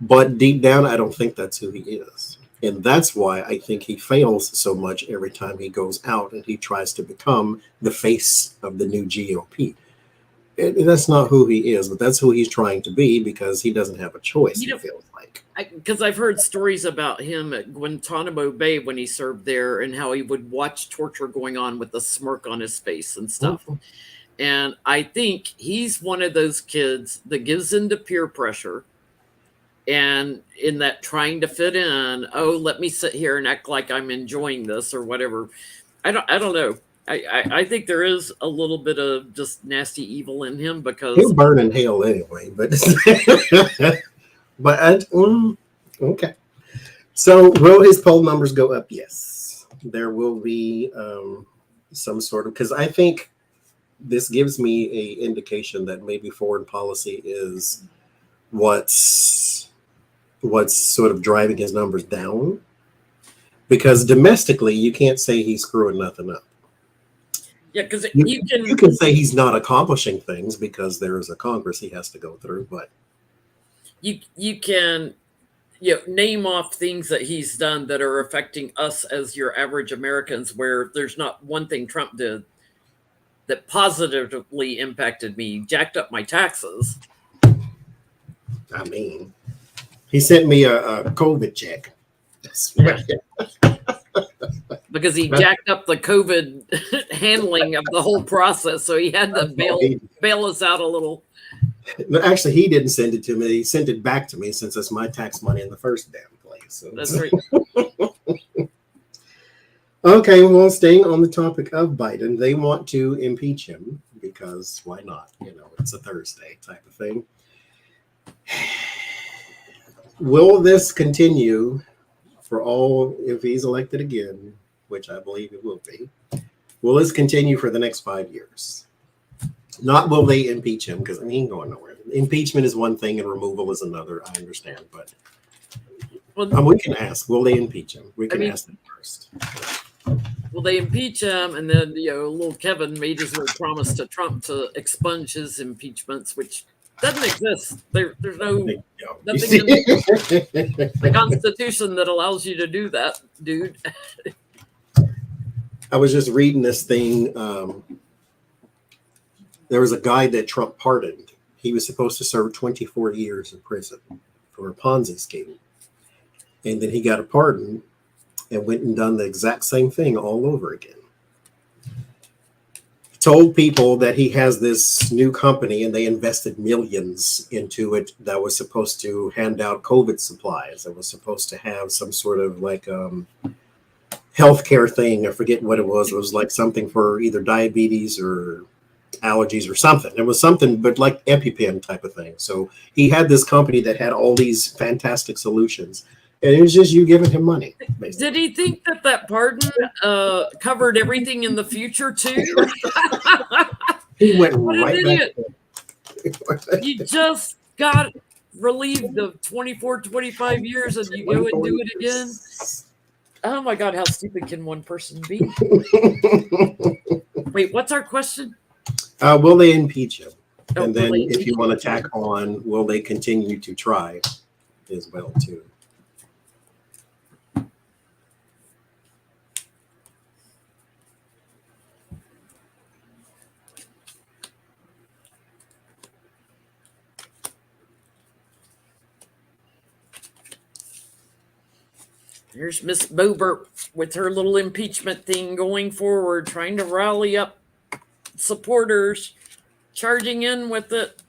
But deep down, I don't think that's who he is. And that's why I think he fails so much every time he goes out and he tries to become the face of the new GOP. That's not who he is, but that's who he's trying to be because he doesn't have a choice, he feels like. Because I've heard stories about him at Guantanamo Bay when he served there and how he would watch torture going on with a smirk on his face and stuff. Mm-hmm. And I think he's one of those kids that gives into peer pressure and in that trying to fit in, oh, let me sit here and act like I'm enjoying this or whatever. I don't know. I think there is a little bit of just nasty evil in him because he'll burn in hell anyway, but okay. So will his poll numbers go up? Yes. There will be some sort of, because I think this gives me a indication that maybe foreign policy is what's sort of driving his numbers down, because domestically you can't say he's screwing nothing up. Yeah, because you can say he's not accomplishing things because there is a Congress he has to go through, but you can name off things that he's done that are affecting us as your average Americans, where there's not one thing Trump did that positively impacted me, jacked up my taxes. I mean, he sent me a COVID check. Yeah. Because he jacked up the COVID handling of the whole process, so he had to bail us out a little. No, actually, he didn't send it to me. He sent it back to me since it's my tax money in the first damn place. So. That's right. Okay, well, staying on the topic of Biden, they want to impeach him because why not? It's a Thursday type of thing. Will this continue for all, if he's elected again, which I believe it will be, will this continue for the next 5 years? Not will they impeach him, because he ain't going nowhere. Impeachment is one thing and removal is another, I understand. But we can ask, will they impeach him? We can ask them first. Will they impeach him? And then, little Kevin made his little promise to Trump to expunge his impeachments, which doesn't exist. There's nothing in the Constitution that allows you to do that, dude. I was just reading this thing. There was a guy that Trump pardoned. He was supposed to serve 24 years in prison for a Ponzi scheme. And then he got a pardon and went and done the exact same thing all over again. Told people that he has this new company and they invested millions into it that was supposed to hand out COVID supplies. That was supposed to have some sort of like healthcare thing. I forget what it was. It was like something for either diabetes or allergies or something. It was something, but like EpiPen type of thing. So he had this company that had all these fantastic solutions. And it was just you giving him money. Basically. Did he think that pardon covered everything in the future too? He went right back. You just got relieved of 24, 25 years and you go and do it again? Oh my God, how stupid can one person be? Wait, what's our question? Will they impeach him? And then if you want to tack on, will they continue to try as well too? Here's Miss Boebert with her little impeachment thing going forward, trying to rally up supporters, charging in with it.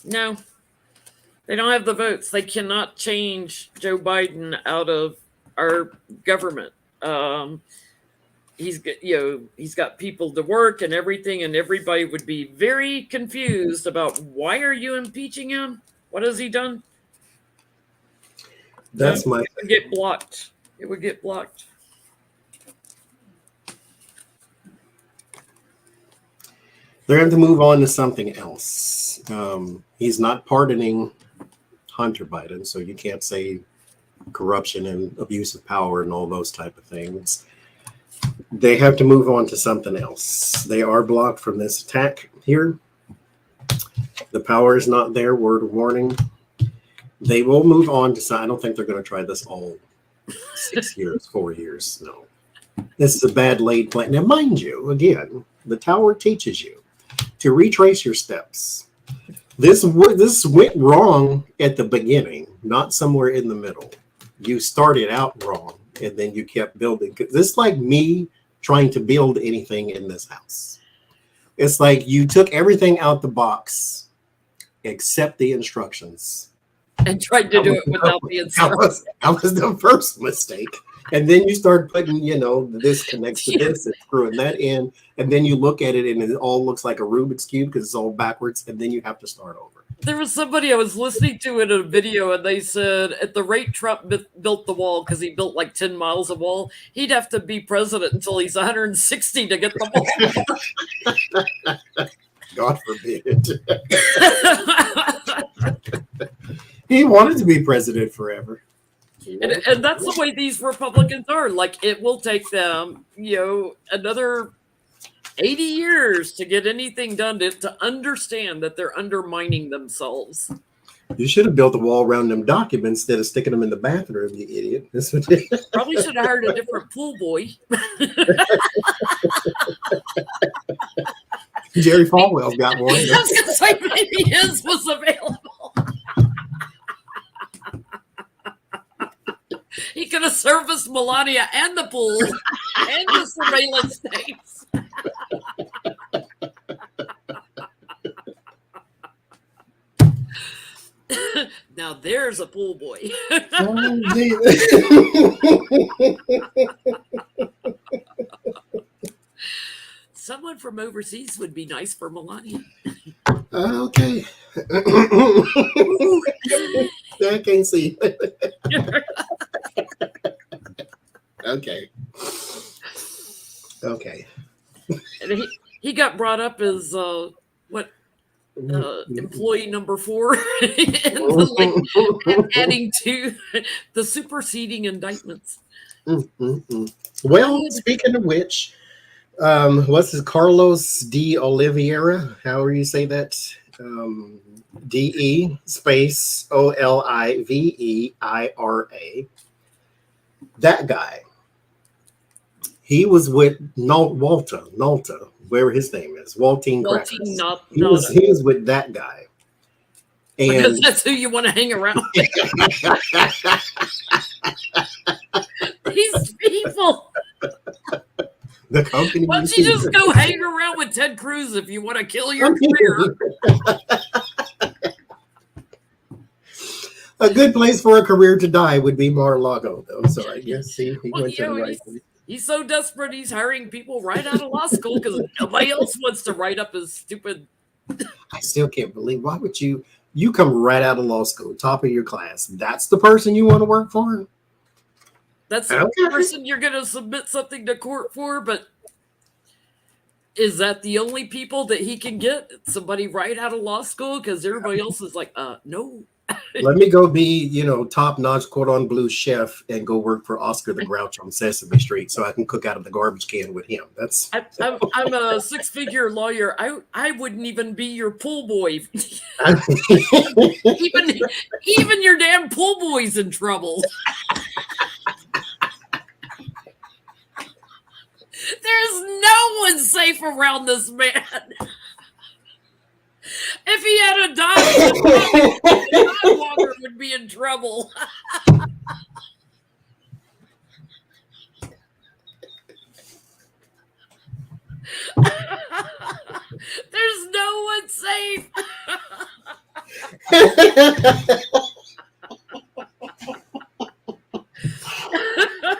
No, they don't have the votes. They cannot change Joe Biden out of our government. He's got people to work and everything, and everybody would be very confused about why are you impeaching him? What has he done? That's it would get blocked. It would get blocked. They're going to move on to something else. He's not pardoning Hunter Biden, so you can't say corruption and abuse of power and all those type of things. They have to move on to something else. They are blocked from this attack here. The power is not there. Word of warning. They will move on to. I don't think they're going to try this all 6 years, 4 years. No. This is a bad laid plan. Now, mind you, again, the tower teaches you to retrace your steps. This went wrong at the beginning, not somewhere in the middle. You started out wrong, and then you kept building. This is like me trying to build anything in this house. It's like you took everything out the box except the instructions. And tried to do it without the instructions. That was the first mistake. And then you start putting, this connects to this and screwing that in. And then you look at it and it all looks like a Rubik's Cube because it's all backwards. And then you have to start over. There was somebody I was listening to in a video, and they said at the rate Trump built the wall, because he built like 10 miles of wall, he'd have to be president until he's 160 to get the wall. God forbid. He wanted to be president forever. And that's the way these Republicans are. Like, it will take them, another 80 years to get anything done to understand that they're undermining themselves. You should have built a wall around them documents instead of sticking them in the bathroom, you idiot. That's what Probably should have hired a different pool boy. Jerry Falwell's got one. I was going to say maybe his was available. He could have serviced Melania and the pool and the surveillance tapes. Now there's a pool boy. Someone from overseas would be nice for Melania. Okay. I can't see. Okay. And he got brought up as employee number 4 and adding to the superseding indictments. Well, speaking of which, what's his Carlos de Oliveira? However you say that. DE space OLIVEIRA. That guy. He was with Nalta, whatever his name is, Waltine Crackers. He was with that guy. And because that's who you want to hang around with. These people. The company. Why don't you just go hang around with Ted Cruz if you want to kill your career? A good place for a career to die would be Mar-a-Lago, though. So I guess he went to the right place. He's so desperate, he's hiring people right out of law school because nobody else wants to write up his stupid. I still can't believe, why would you come right out of law school, top of your class? That's the person you want to work for? That's the person you're going to submit something to court for, but is that the only people that he can get? Somebody right out of law school? Because everybody else is like, no. Let me go be, top-notch cordon bleu chef and go work for Oscar the Grouch on Sesame Street so I can cook out of the garbage can with him. That's. I'm a 6-figure lawyer. I wouldn't even be your pool boy. even your damn pool boy's in trouble. There's no one safe around this man. If he had a dog walker would be in trouble. There's no one safe.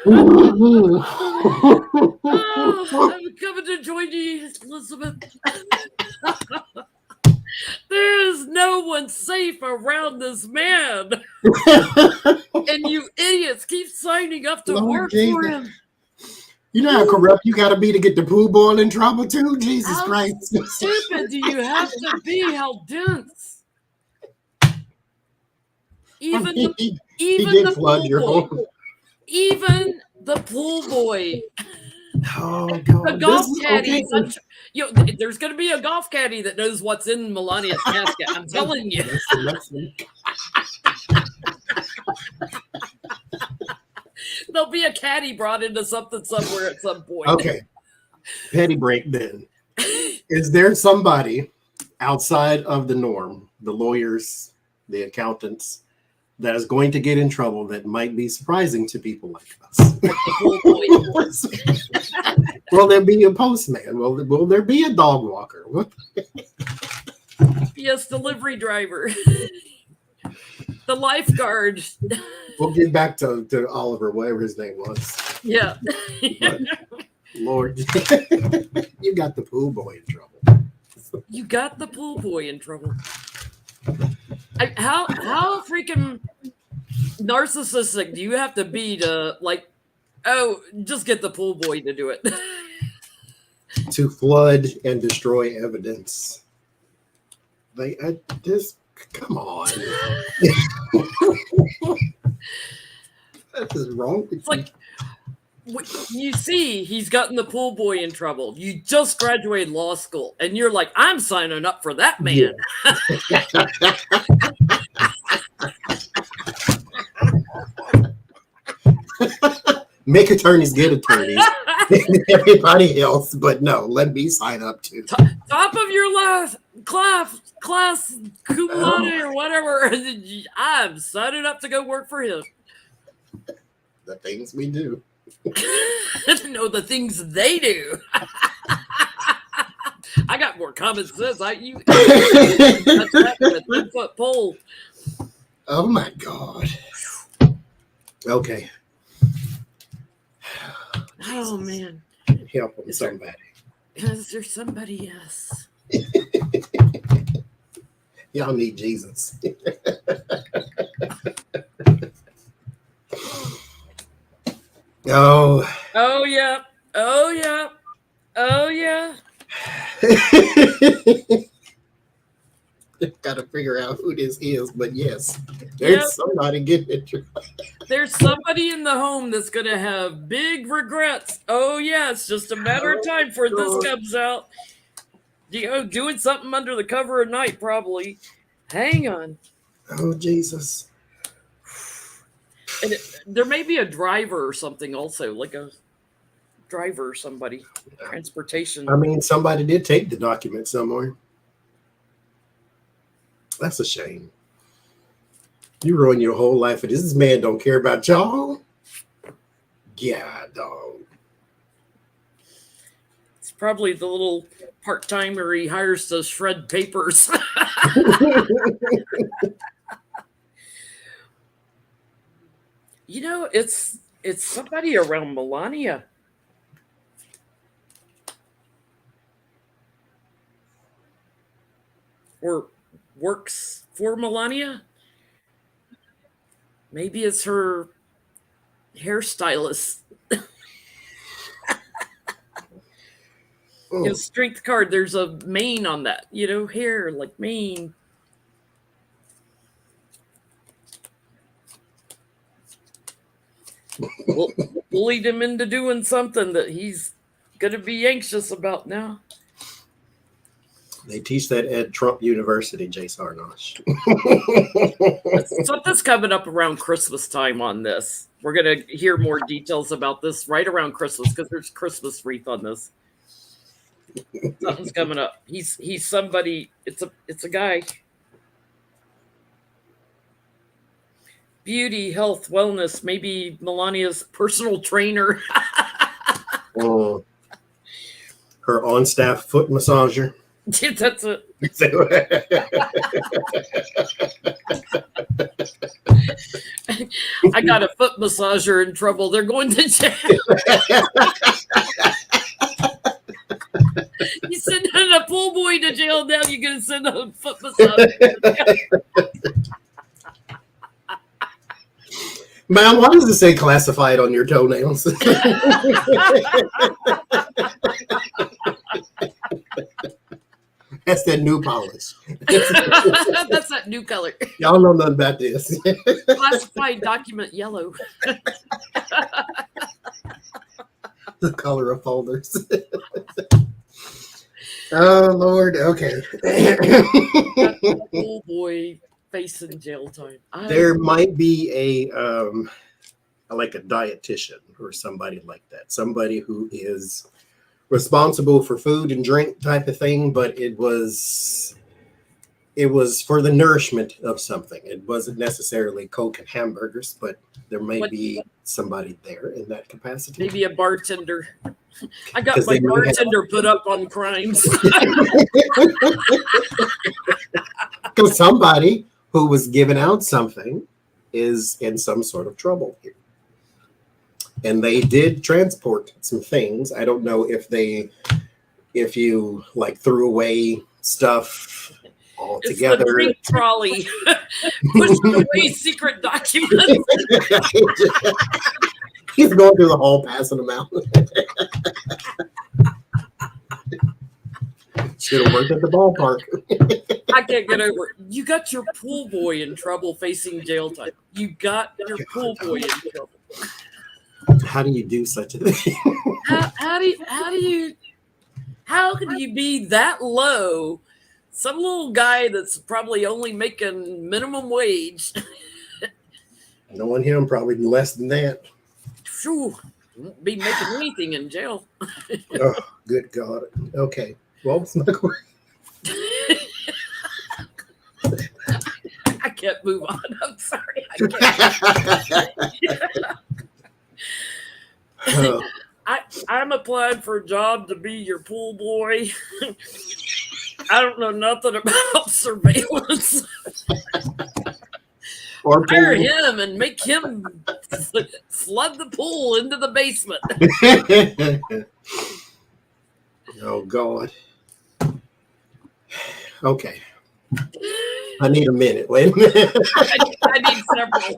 I'm coming to join you, Elizabeth. There's no one safe around this man. And you idiots keep signing up to work for him. You know how corrupt you got to be to get the pool boy in trouble too? Jesus Christ. How stupid do you have to be? How dense. Even the pool boy. Oh, God. The golf caddy. Okay. There's going to be a golf caddy that knows what's in Melania's casket. I'm telling you. There'll be a caddy brought into something somewhere at some point. Okay. Petty break then. Is there somebody outside of the norm, the lawyers, the accountants, that is going to get in trouble that might be surprising to people like us? Will there be a postman? Will there be a dog walker? Yes, delivery driver. The lifeguard. We'll get back to Oliver, whatever his name was. Yeah. But, Lord, you got the pool boy in trouble. You got the pool boy in trouble. How freaking narcissistic do you have to be to, like, oh, just get the pool boy to do it? To flood and destroy evidence. Come on. That is wrong. It's like, you see, he's gotten the pool boy in trouble. You just graduated law school, and you're like, I'm signing up for that man. Yeah. Make attorneys get attorneys. Everybody else, but no, let me sign up too. Top of your last class cum laude or whatever. I'm signing up to go work for him. The things we do. No, the things they do. I got more common sense. That's that with a 10-foot pole. Oh my God. Okay. Oh man. Help them, somebody. Is there somebody else? Y'all need Jesus. Oh yeah. Got to figure out who this is, but yes, there's somebody getting it. There's somebody in the home that's going to have big regrets. Oh yeah, it's just a matter of time before this comes out. Doing something under the cover of night, probably. Hang on. Oh Jesus. And there may be a driver or something also, like a driver or somebody. Transportation. I mean, somebody did take the document somewhere. That's a shame. You ruin your whole life, and this man don't care about y'all. Yeah, dog. It's probably the little part-timer he hires to shred papers. It's somebody around Melania. Or works for Melania. Maybe it's her hairstylist. Strength card, there's a mane on that. Hair like mane. Bullied him into doing something that he's going to be anxious about now. They teach that at Trump University, Jay Sarnosh. Something's coming up around Christmas time on this. We're going to hear more details about this right around Christmas because there's Christmas wreath on this. Something's coming up. He's somebody. It's a guy. Beauty, health, wellness. Maybe Melania's personal trainer. Her on-staff foot massager. That's it. I got a foot massager in trouble. They're going to jail. You send a pool boy to jail, now you're going to send a foot massager to jail. Ma'am, why does it say classified on your toenails? That's that new polish. That's that new color. Y'all know nothing about this. Classified document yellow. The color of folders. Oh, Lord. Okay. Old boy facing jail time. There might be a like a dietitian or somebody like that, somebody who is responsible for food and drink type of thing, but it was for the nourishment of something. It wasn't necessarily Coke and hamburgers, but there may be somebody there in that capacity. Maybe a bartender. I got my bartender put up on crimes. Because somebody who was giving out something is in some sort of trouble here. And they did transport some things. I don't know if you like threw away stuff altogether. It's the drink trolley. Pushed away secret documents. He's going through the hall passing them out. Should have worked at the ballpark. I can't get over it. You got your pool boy in trouble facing jail time. You got your pool boy in trouble. How do you do such a thing? How can you be that low? Some little guy that's probably only making minimum wage. Knowing him, probably less than that. Phew, won't be making anything in jail. Oh, good God. Okay. Well, it's not going. I can't move on. I'm sorry. I can't. I'm applying for a job to be your pool boy. I don't know nothing about surveillance. Or hire him and make him flood the pool into the basement. Oh, God. Okay. I need a minute. Wait a minute. I need several.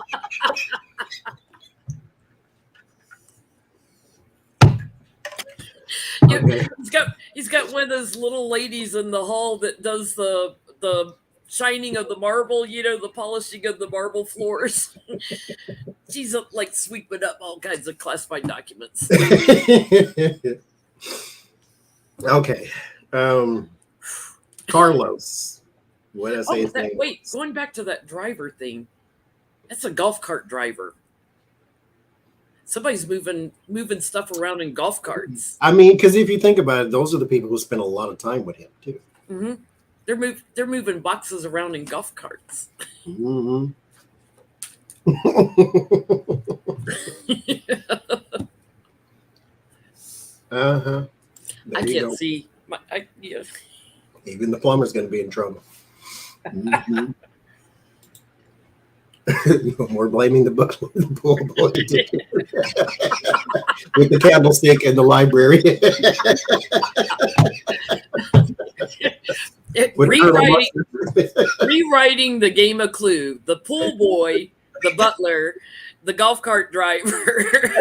Okay. He's got one of those little ladies in the hall that does the shining of the marble, the polishing of the marble floors. She's like sweeping up all kinds of classified documents. Okay. Carlos. What did I say his name? Wait, going back to that driver thing. That's a golf cart driver. Somebody's moving stuff around in golf carts. I mean, because if you think about it, those are the people who spend a lot of time with him too. Mm-hmm. They're moving boxes around in golf carts. Mm-hmm. Uh-huh. I can't see. Even the plumber's going to be in trouble. Mm-hmm. We're blaming the pool boy with the candlestick in the library. Rewriting the game of Clue. The pool boy, the butler, the golf cart driver.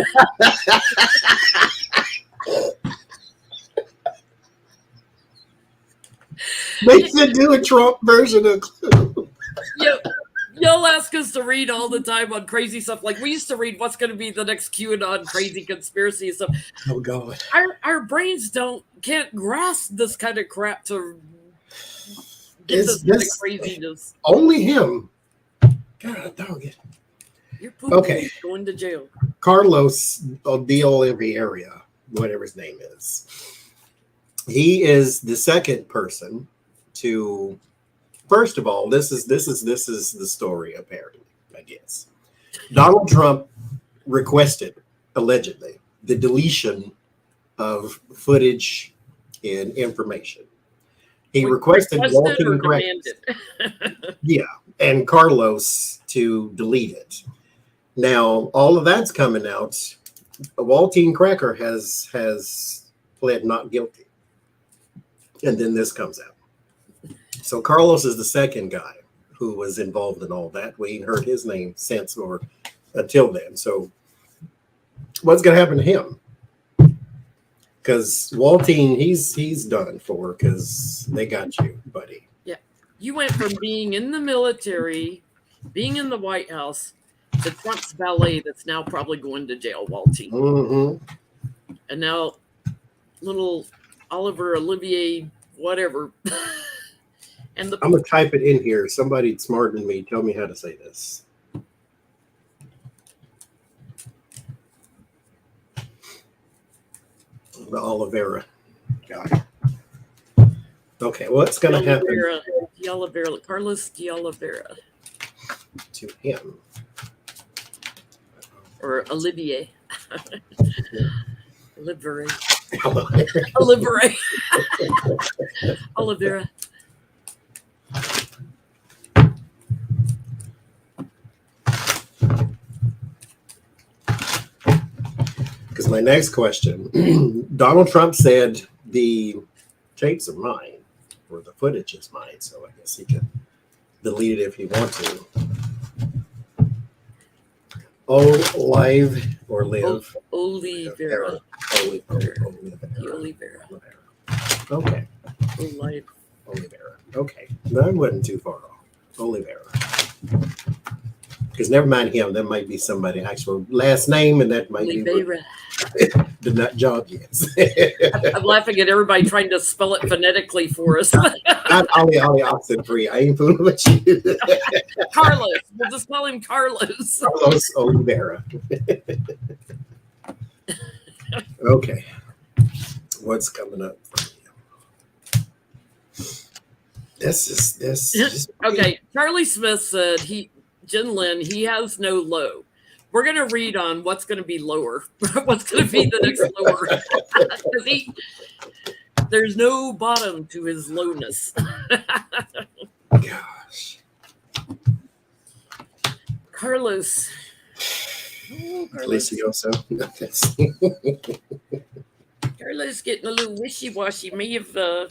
They should do a Trump version of Clue. Y'all ask us to read all the time on crazy stuff. Like we used to read what's going to be the next QAnon crazy conspiracy and stuff. Oh God! Our brains can't grasp this kind of crap to get this kind of craziness. Only him. God dog it. Your poop is going to jail. Carlos Oliveira, whatever his name is. He is the second person to. First of all, this is the story, apparently, I guess. Donald Trump requested, allegedly, the deletion of footage and information. He requested Walton and Carlos to delete it. Now, all of that's coming out. Waltine Cracker has pled not guilty. And then this comes out. So Carlos is the second guy who was involved in all that. We ain't heard his name since or until then. So what's going to happen to him? Because Waltine, he's done for because they got you, buddy. Yeah. You went from being in the military, being in the White House, to Trump's valet that's now probably going to jail, Waltine. Mm-hmm. And now little Olivier, whatever. And I'm going to type it in here. Somebody smarter than me, tell me how to say this. The Oliveira guy. Okay, what's going to happen Carlos de Oliveira. to him? Or Olivier. Oliveira. Oliveira. Because my next question, Donald Trump said the tapes are mine, or the footage is mine, so I guess he can delete it if he wants to. Oh, live or live? Oliveira. Oliveira. Okay. Olive. Oliveira. Okay. That wasn't too far off. Oliveira. Because never mind him, that might be somebody actual last name, and that might Oliveira. be the nut job. Yes. I'm laughing at everybody trying to spell it phonetically for us. Not Ollie Oxen free. I ain't fooling with you. Carlos. We'll just call him Carlos. Carlos Oliveira. Okay. What's coming up from you? This. Okay. Charlie Smith said Jen Lin, he has no low. We're going to read on what's going to be lower. What's going to be the next lower. Because there's no bottom to his lowness. Gosh. Carlos. Oh, Carlos. Carlos getting a little wishy-washy. May have got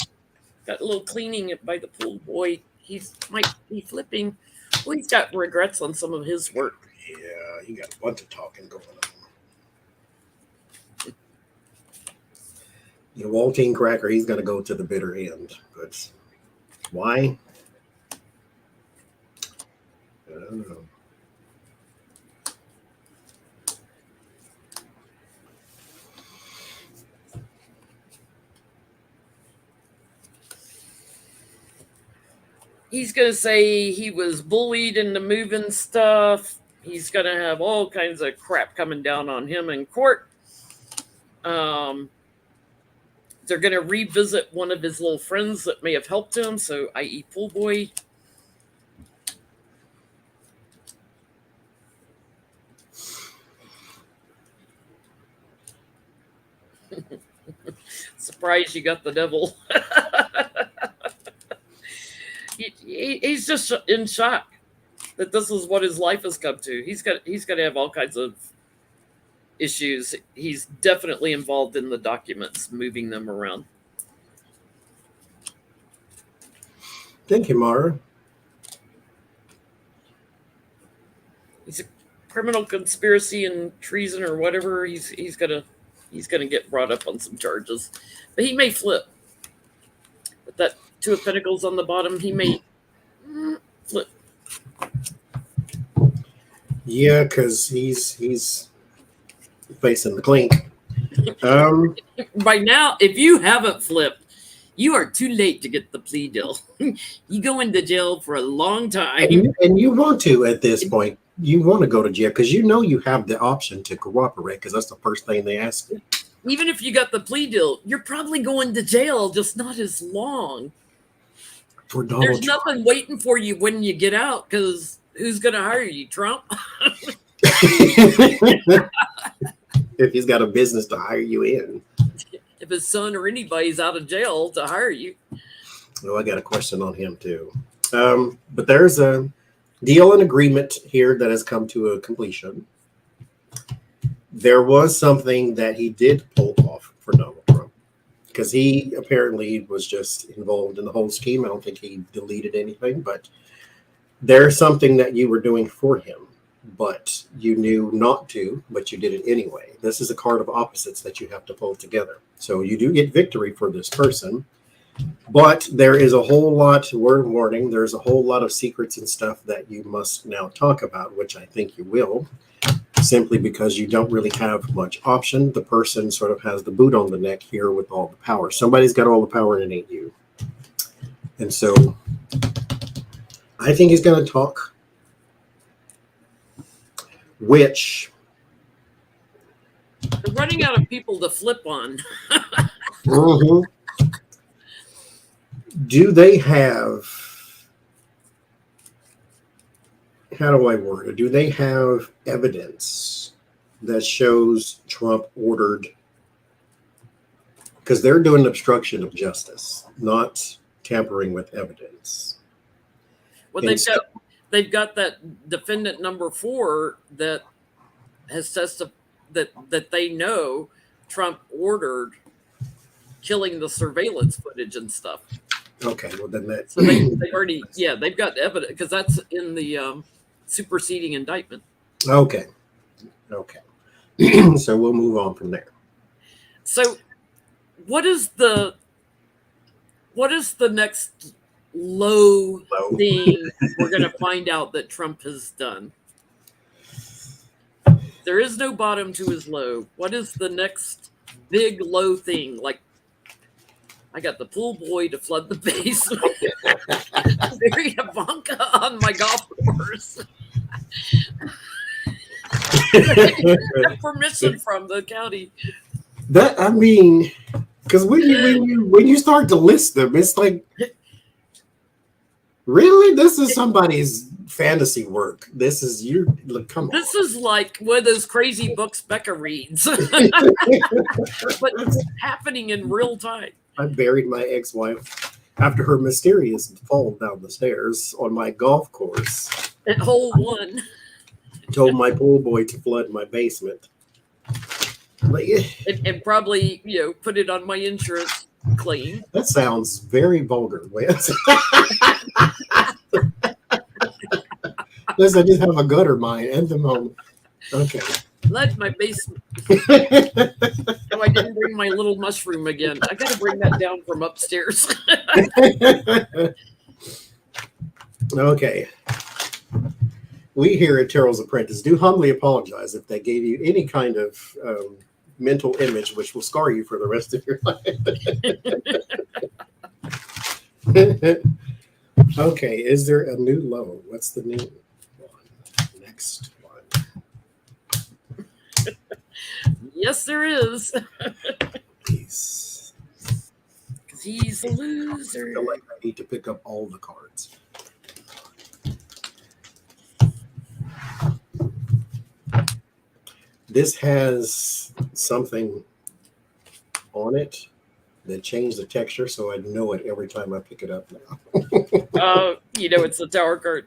a little cleaning by the pool boy. He might be flipping. Well, he's got regrets on some of his work. Yeah, he got a bunch of talking going on. You know, Waltine Cracker, he's going to go to the bitter end. But why? I don't know. He's going to say he was bullied into moving stuff. He's going to have all kinds of crap coming down on him in court. They're going to revisit one of his little friends that may have helped him, so i.e. Pool Boy. Surprised you got the devil. He's just in shock that this is what his life has come to. He's got to have all kinds of issues. He's definitely involved in the documents, moving them around. Thank you, Mara. He's a criminal conspiracy and treason or whatever. He's gonna get brought up on some charges, but he may flip. With that Two of Pentacles on the bottom, he may flip. Yeah, because he's facing the clink. By now, if you haven't flipped, you are too late to get the plea deal. You go into jail for a long time. And you want to at this point. You want to go to jail because you know you have the option to cooperate because that's the first thing they ask you. Even if you got the plea deal, you're probably going to jail, just not as long. There's nothing waiting for you when you get out because who's going to hire you, Trump? If he's got a business to hire you in. If his son or anybody's out of jail to hire you. Oh, I got a question on him too. But there's a deal and agreement here that has come to a completion. There was something that he did pull off for Donald Trump because he apparently was just involved in the whole scheme. I don't think he deleted anything, but there's something that you were doing for him, but you knew not to, but you did it anyway. This is a card of opposites that you have to pull together. So you do get victory for this person, but there is a whole lot, word warning, there's a whole lot of secrets and stuff that you must now talk about, which I think you will, simply because you don't really have much option. The person sort of has the boot on the neck here with all the power. Somebody's got all the power and it ain't you. And so I think he's going to talk, which... They're running out of people to flip on. Mhm. Do they have, how do I word it? Do they have evidence that shows Trump ordered, because they're doing obstruction of justice, not tampering with evidence. Well, they've got that defendant number 4 that has testified that they know Trump ordered killing the surveillance footage and stuff. Okay, well then that. So they've already, they've got evidence because that's in the superseding indictment. Okay. So we'll move on from there. So what is the next low thing we're going to find out that Trump has done? There is no bottom to his low. What is the next big low thing? Like, I got the pool boy to flood the basement. Marry Ivanka on my golf course. Permission from the county. That, I mean, because when you start to list them, it's like, really, this is somebody's fantasy work. This is come on. This is like one of those crazy books Becca reads, but it's happening in real time. I buried my ex-wife after her mysterious fall down the stairs on my golf course. At hole 1. Told my pool boy to flood my basement. And probably, put it on my insurance claim. That sounds very vulgar, Wes. Listen, I just have a gutter mine at the moment. Okay. Flood my basement. Oh, I didn't bring my little mushroom again. I got to bring that down from upstairs. Okay. We here at TarotsApprentice do humbly apologize if they gave you any kind of mental image which will scar you for the rest of your life. Okay, is there a new low? What's the new one? Next one. Yes, there is. Please. Because he's a loser. I feel like I need to pick up all the cards. This has something on it that changed the texture, so I know it every time I pick it up now. Oh, it's the tower card.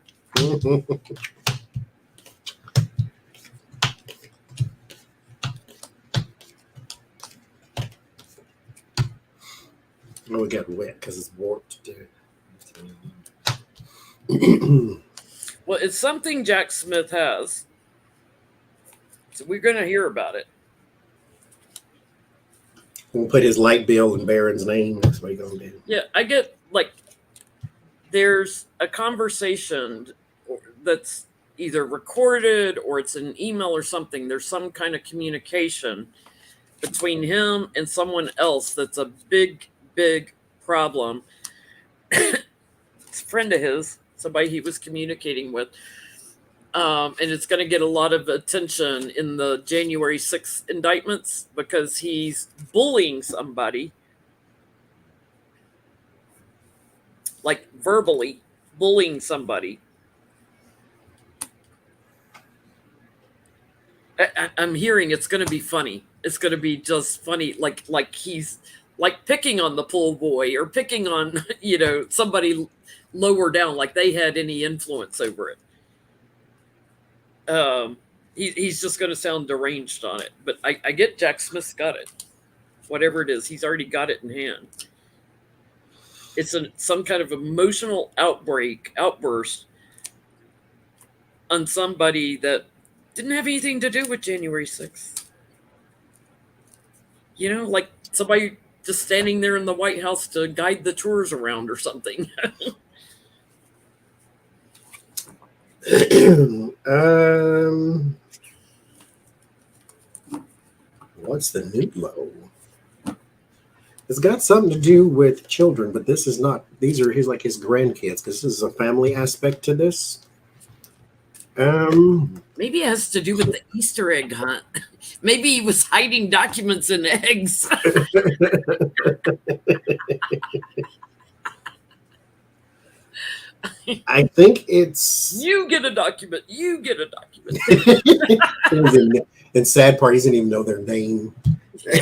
Oh, it got wet because it's warped too. Well, it's something Jack Smith has. So we're going to hear about it. We'll put his light bill and Barron's name. That's what he's going to do. Yeah, I get, there's a conversation that's either recorded or it's an email or something. There's some kind of communication between him and someone else that's a big, big problem. It's a friend of his, somebody he was communicating with. And it's going to get a lot of attention in the January 6th indictments because he's bullying somebody, like verbally bullying somebody. I'm hearing it's going to be funny. It's going to be just funny, like he's like picking on the pool boy or picking on somebody lower down, like they had any influence over it. He's just going to sound deranged on it, but I get Jack Smith's got it. Whatever it is, he's already got it in hand. It's some kind of emotional outburst on somebody that didn't have anything to do with January 6th. Like somebody just standing there in the White House to guide the tours around or something. What's the new low? It's got something to do with children, but this is not. These are his grandkids because this is a family aspect to this. Maybe it has to do with the Easter egg hunt. Maybe he was hiding documents in eggs. I think it's You get a document. You get a document. and sad part, he doesn't even know their name.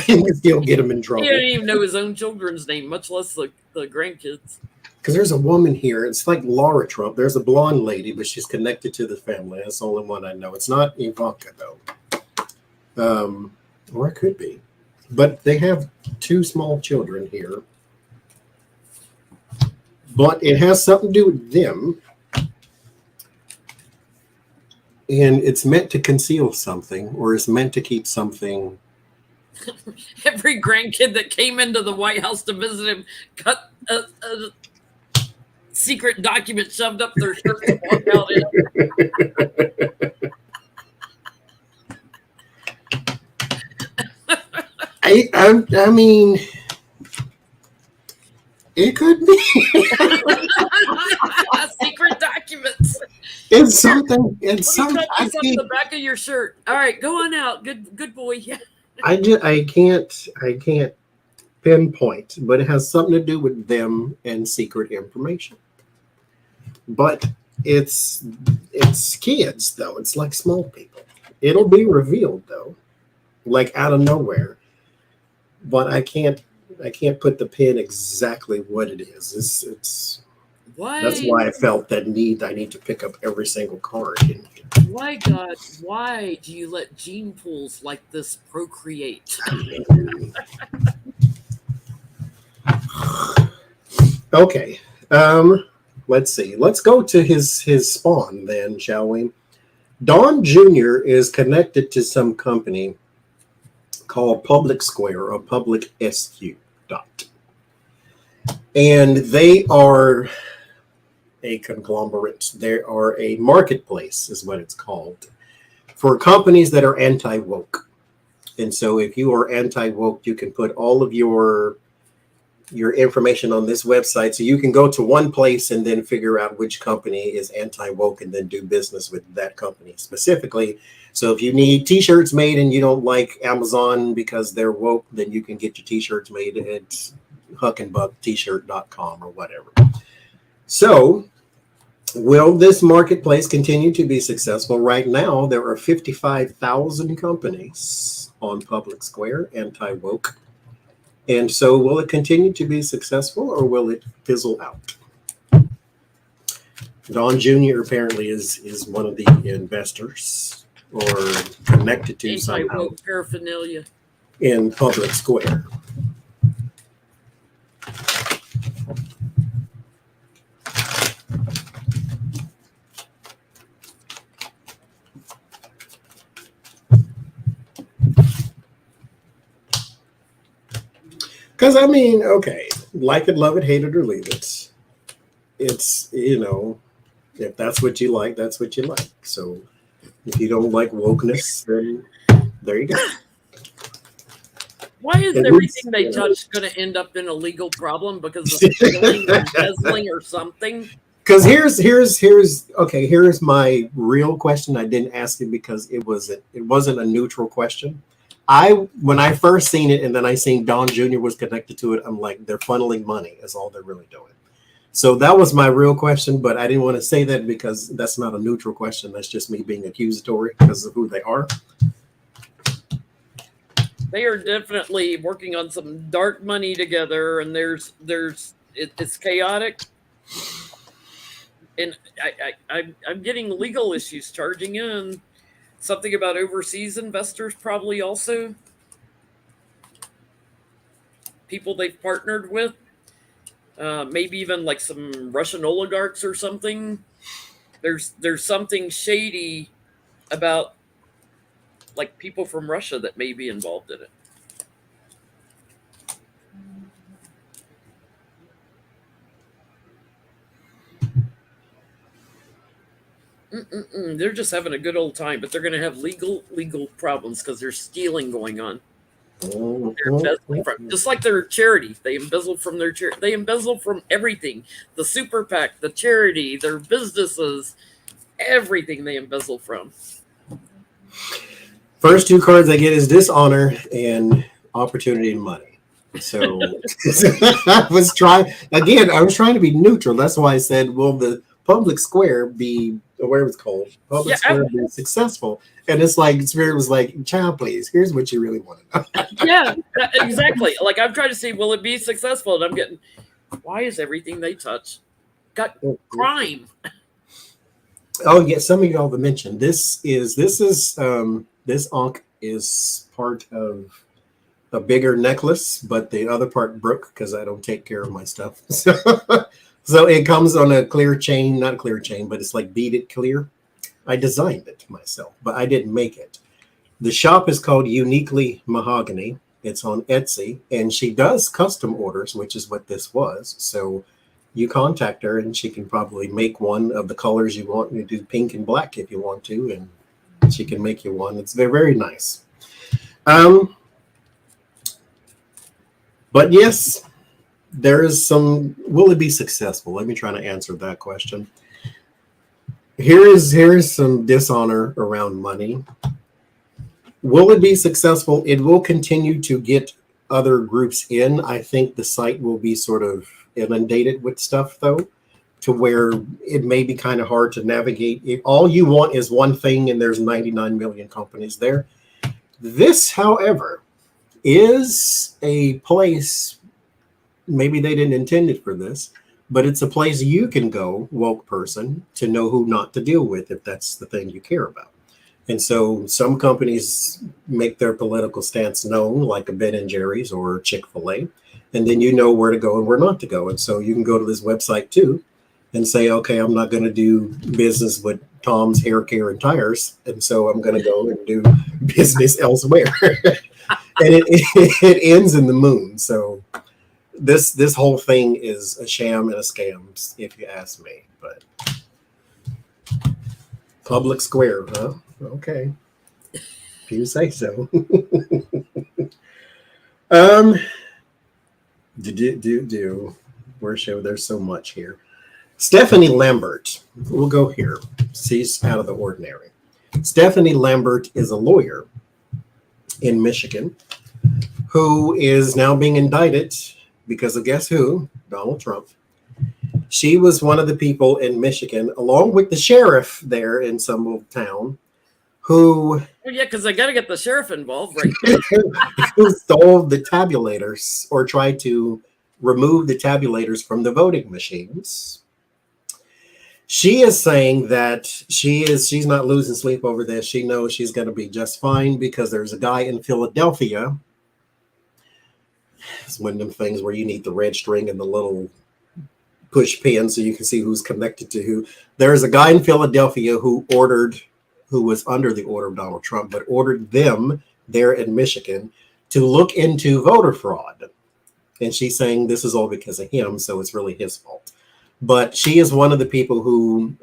And still get him in trouble. He didn't even know his own children's name, much less the grandkids. Because there's a woman here. It's like Laura Trump. There's a blonde lady, but she's connected to the family. That's the only one I know. It's not Ivanka, though. Or it could be. But they have 2 small children here. But it has something to do with them. And it's meant to conceal something, or it's meant to keep something. Every grandkid that came into the White House to visit him got a secret document shoved up their shirt and walked out in. I mean, it could be. Secret documents. It's something. It's something. On the back of your shirt. All right, go on out. Good boy. Yeah. I can't pinpoint, but it has something to do with them and secret information. But it's kids, though. It's like small people. It'll be revealed, though, like out of nowhere. But I can't put the pin exactly what it is. It's why? That's why I felt that I need to pick up every single card. Why, God? Why do you let gene pools like this procreate? Okay. Let's see. Let's go to his spawn then, shall we? Don Jr. is connected to some company called Public Square or Public SQ. And they are a conglomerate. They are a marketplace, is what it's called, for companies that are anti-woke. And so if you are anti-woke, you can put all of your information on this website. So you can go to one place and then figure out which company is anti-woke and then do business with that company specifically. So if you need t-shirts made and you don't like Amazon because they're woke, then you can get your t-shirts made at huckandbuckt-shirt.com or whatever. So will this marketplace continue to be successful? Right now, there are 55,000 companies on Public Square, anti-woke. And so will it continue to be successful or will it fizzle out? Don Jr. apparently is one of the investors or connected to somehow paraphernalia in Public Square. Because, I mean, okay, like it, love it, hate it, or leave it. It's, if that's what you like, that's what you like. So if you don't like wokeness, then there you go. Why is everything they touch going to end up in a legal problem because of stealing or embezzling or something? Because here's my real question. I didn't ask it because it wasn't a neutral question. When I first seen it and then I seen Don Jr. was connected to it, I'm like, they're funneling money is all they're really doing. So that was my real question, but I didn't want to say that because that's not a neutral question. That's just me being accusatory because of who they are. They are definitely working on some dark money together, and it's chaotic. And I'm getting legal issues charging in. Something about overseas investors, probably also people they've partnered with, maybe even like some Russian oligarchs or something. There's something shady about like people from Russia that may be involved in it. They're just having a good old time, but they're going to have legal problems because there's stealing going on. They're embezzling from, just like their charity. They embezzle from their charity. They embezzle from everything: the super PAC, the charity, their businesses, everything they embezzle from. First two cards I get is dishonor and opportunity and money. So I was trying to be neutral. That's why I said, will the public square be, whatever it's called, public square be successful? And it's like, Spirit was like, child, please, here's what you really want to know. Yeah, exactly. Like, I'm trying to see, will it be successful? And I'm getting, why is everything they touch got crime? Oh yeah, some of y'all have mentioned this ankh is part of a bigger necklace, but the other part broke because I don't take care of my stuff. So it comes on a clear chain, not a clear chain, but it's like beaded clear. I designed it myself, but I didn't make it. The shop is called Uniquely Mahogany. It's on Etsy, and she does custom orders, which is what this was. So you contact her, and she can probably make one of the colors you want. You do pink and black if you want to, and she can make you one. It's very, very nice. But yes, there is some. Will it be successful? Let me try to answer that question. Here is some dishonor around money. Will it be successful? It will continue to get other groups in. I think the site will be sort of inundated with stuff, though, to where it may be kind of hard to navigate. If all you want is one thing and there's 99 million companies there. This, however, is a place, maybe they didn't intend it for this, but it's a place you can go, woke person, to know who not to deal with if that's the thing you care about. And so some companies make their political stance known, like a Ben & Jerry's or Chick-fil-A, and then you know where to go and where not to go. And so you can go to this website too and say, okay, I'm not going to do business with Tom's Hair Care and Tires, and so I'm going to go and do business elsewhere. And it ends in the moon. So this whole thing is a sham and a scam, if you ask me. But public square, huh? Okay, if you say so. Where show? There's so much here. Stephanie Lambert. We'll go here. She's out of the ordinary. Stephanie Lambert is a lawyer in Michigan who is now being indicted because of, guess who? Donald Trump. She was one of the people in Michigan, along with the sheriff there in some little town, who... Well, yeah, because they got to get the sheriff involved, right? who stole the tabulators or tried to remove the tabulators from the voting machines. She is saying that she's not losing sleep over this. She knows she's going to be just fine because there's a guy in Philadelphia. It's one of them things where you need the red string and the little push pin so you can see who's connected to who. There's a guy in Philadelphia who was under the order of Donald Trump, but ordered them there in Michigan to look into voter fraud. And she's saying this is all because of him, so it's really his fault. But she is one of the people who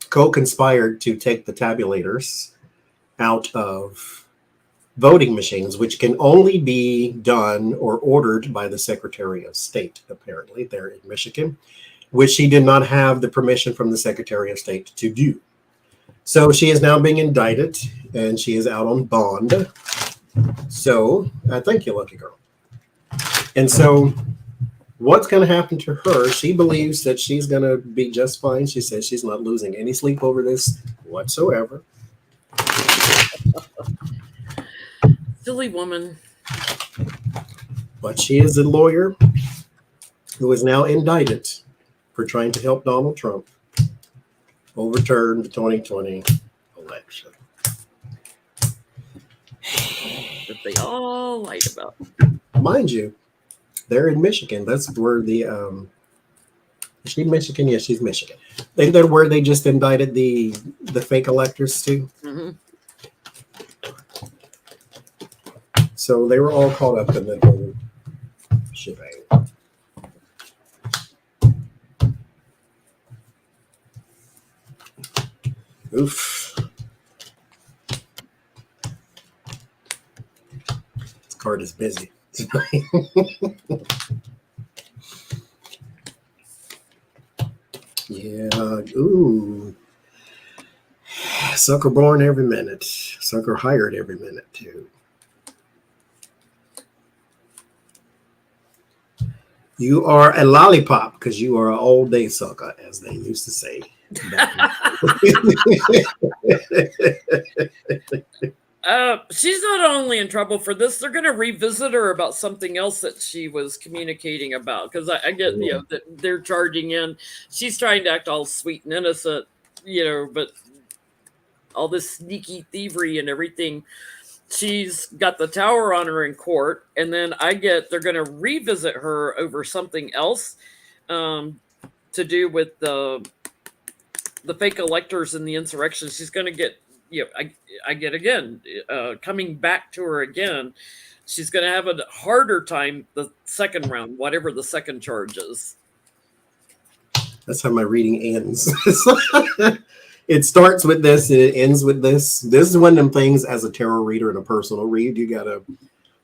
co-conspired to take the tabulators out of voting machines, which can only be done or ordered by the Secretary of State, apparently, there in Michigan, which she did not have the permission from the Secretary of State to do. So she is now being indicted, and she is out on bond. So, thank you, lucky girl. And so what's going to happen to her? She believes that she's going to be just fine. She says she's not losing any sleep over this whatsoever. Silly woman. But she is a lawyer who is now indicted for trying to help Donald Trump overturn the 2020 election. That they all lied about. Mind you, they're in Michigan. That's where the is she Michigan? Yeah, she's Michigan. They're where they just indicted the fake electors too. Mm-hmm. So they were all caught up in the whole shebang. Oof. This card is busy. Yeah. Ooh. Sucker born every minute. Sucker hired every minute, too. You are a lollipop because you are an all-day sucker, as they used to say. She's not only in trouble for this, they're going to revisit her about something else that she was communicating about. Because I get, that they're charging in. She's trying to act all sweet and innocent, but all this sneaky thievery and everything. She's got the tower on her in court, and then they're going to revisit her over something else to do with the fake electors and the insurrection. She's going to get, coming back to her again. She's going to have a harder time the second round, whatever the second charge is. That's how my reading ends. It starts with this and it ends with this. This is one of them things as a tarot reader and a personal read. You got to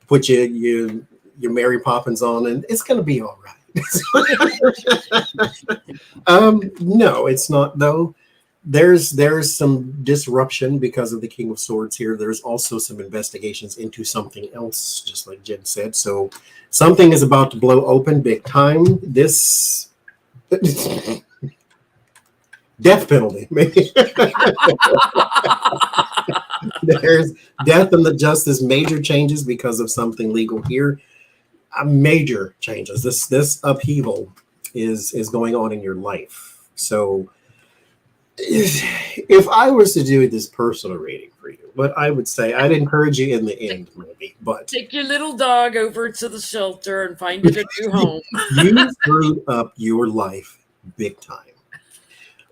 put your Mary Poppins on and it's going to be all right. No, it's not, though. There's some disruption because of the King of Swords here. There's also some investigations into something else, just like Jen said. So something is about to blow open big time. This death penalty. There's death in the justice, major changes because of something legal here. Major changes. This upheaval is going on in your life. So if I was to do this personal reading for you, what I would say, I'd encourage you in the end, maybe, but take your little dog over to the shelter and find it a new home. You screwed up your life big time.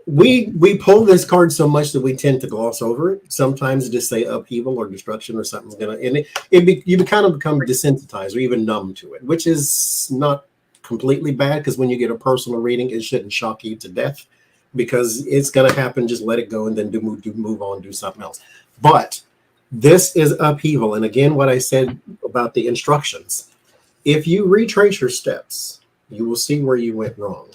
We pull this card so much that we tend to gloss over it. Sometimes just say upheaval or destruction or something's gonna, and you kind of become desensitized or even numb to it, which is not completely bad because when you get a personal reading, it shouldn't shock you to death because it's gonna happen. Just let it go and then move on, do something else. But this is upheaval, and again, what I said about the instructions. If you retrace your steps, you will see where you went wrong.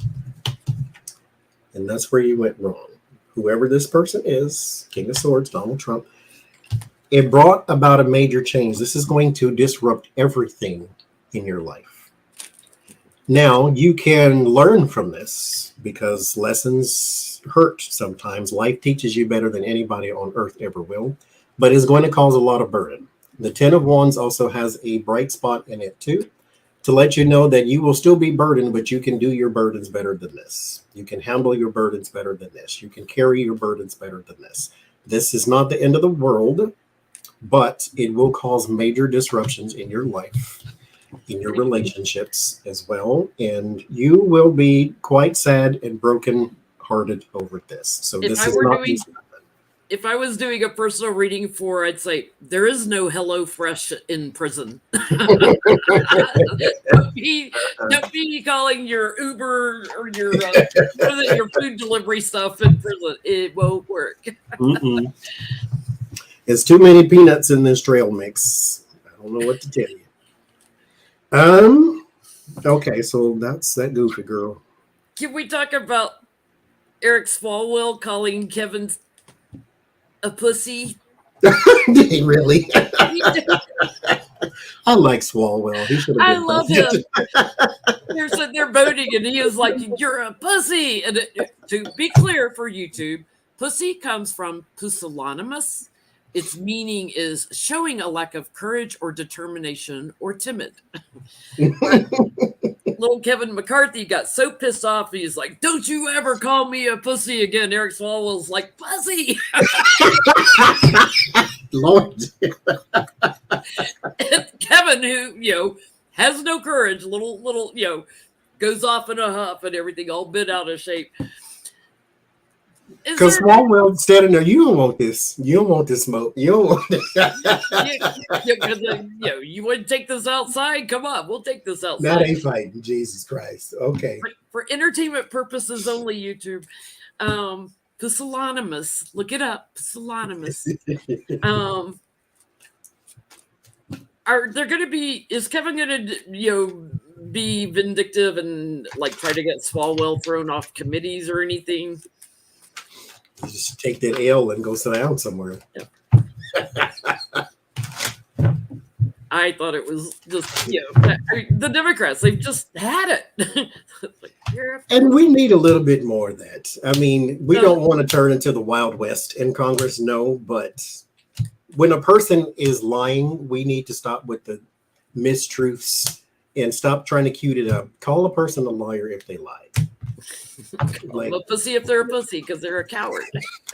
And that's where you went wrong. Whoever this person is, King of Swords, Donald Trump, it brought about a major change. This is going to disrupt everything in your life. Now, you can learn from this because lessons hurt sometimes. Life teaches you better than anybody on earth ever will, but it's going to cause a lot of burden. The Ten of Wands also has a bright spot in it too, to let you know that you will still be burdened, but you can do your burdens better than this. You can handle your burdens better than this. You can carry your burdens better than this. This is not the end of the world, but it will cause major disruptions in your life, in your relationships as well. And you will be quite sad and broken-hearted over this. So this is not easy. If I was doing a personal reading for, I'd say, there is no HelloFresh in prison. Don't be calling your Uber or your food delivery stuff in prison. It won't work. There's too many peanuts in this trail mix. I don't know what to tell you. Okay, so that's that goofy girl. Can we talk about Eric Swalwell calling Kevin a pussy? Did he really? He did. I like Swalwell. He should have been. I love him. They're sitting there voting, and he was like, "You're a pussy." And to be clear for YouTube, pussy comes from pusillanimous. Its meaning is showing a lack of courage or determination or timid. Little Kevin McCarthy got so pissed off, he's like, "Don't you ever call me a pussy again." Eric Swalwell's like, "Pussy." Lord. And Kevin, who, has no courage, little, goes off in a huff and everything, all bent out of shape. Because Swalwell standing there, you don't want this. You don't want this smoke. You don't want this. You wouldn't take this outside? Come on, we'll take this outside. That ain't fighting. Jesus Christ. Okay. For entertainment purposes only, YouTube. Pusillanimous. Look it up. Pusillanimous. Is Kevin going to, be vindictive and try to get Swalwell thrown off committees or anything? You just take that L and go sit down somewhere. Yep. I thought it was just, the Democrats, they've just had it. And we need a little bit more of that. I mean, we don't want to turn into the Wild West in Congress, no, but when a person is lying, we need to stop with the mistruths and stop trying to cute it up. Call a person a liar if they lie. Like, a pussy if they're a pussy because they're a coward.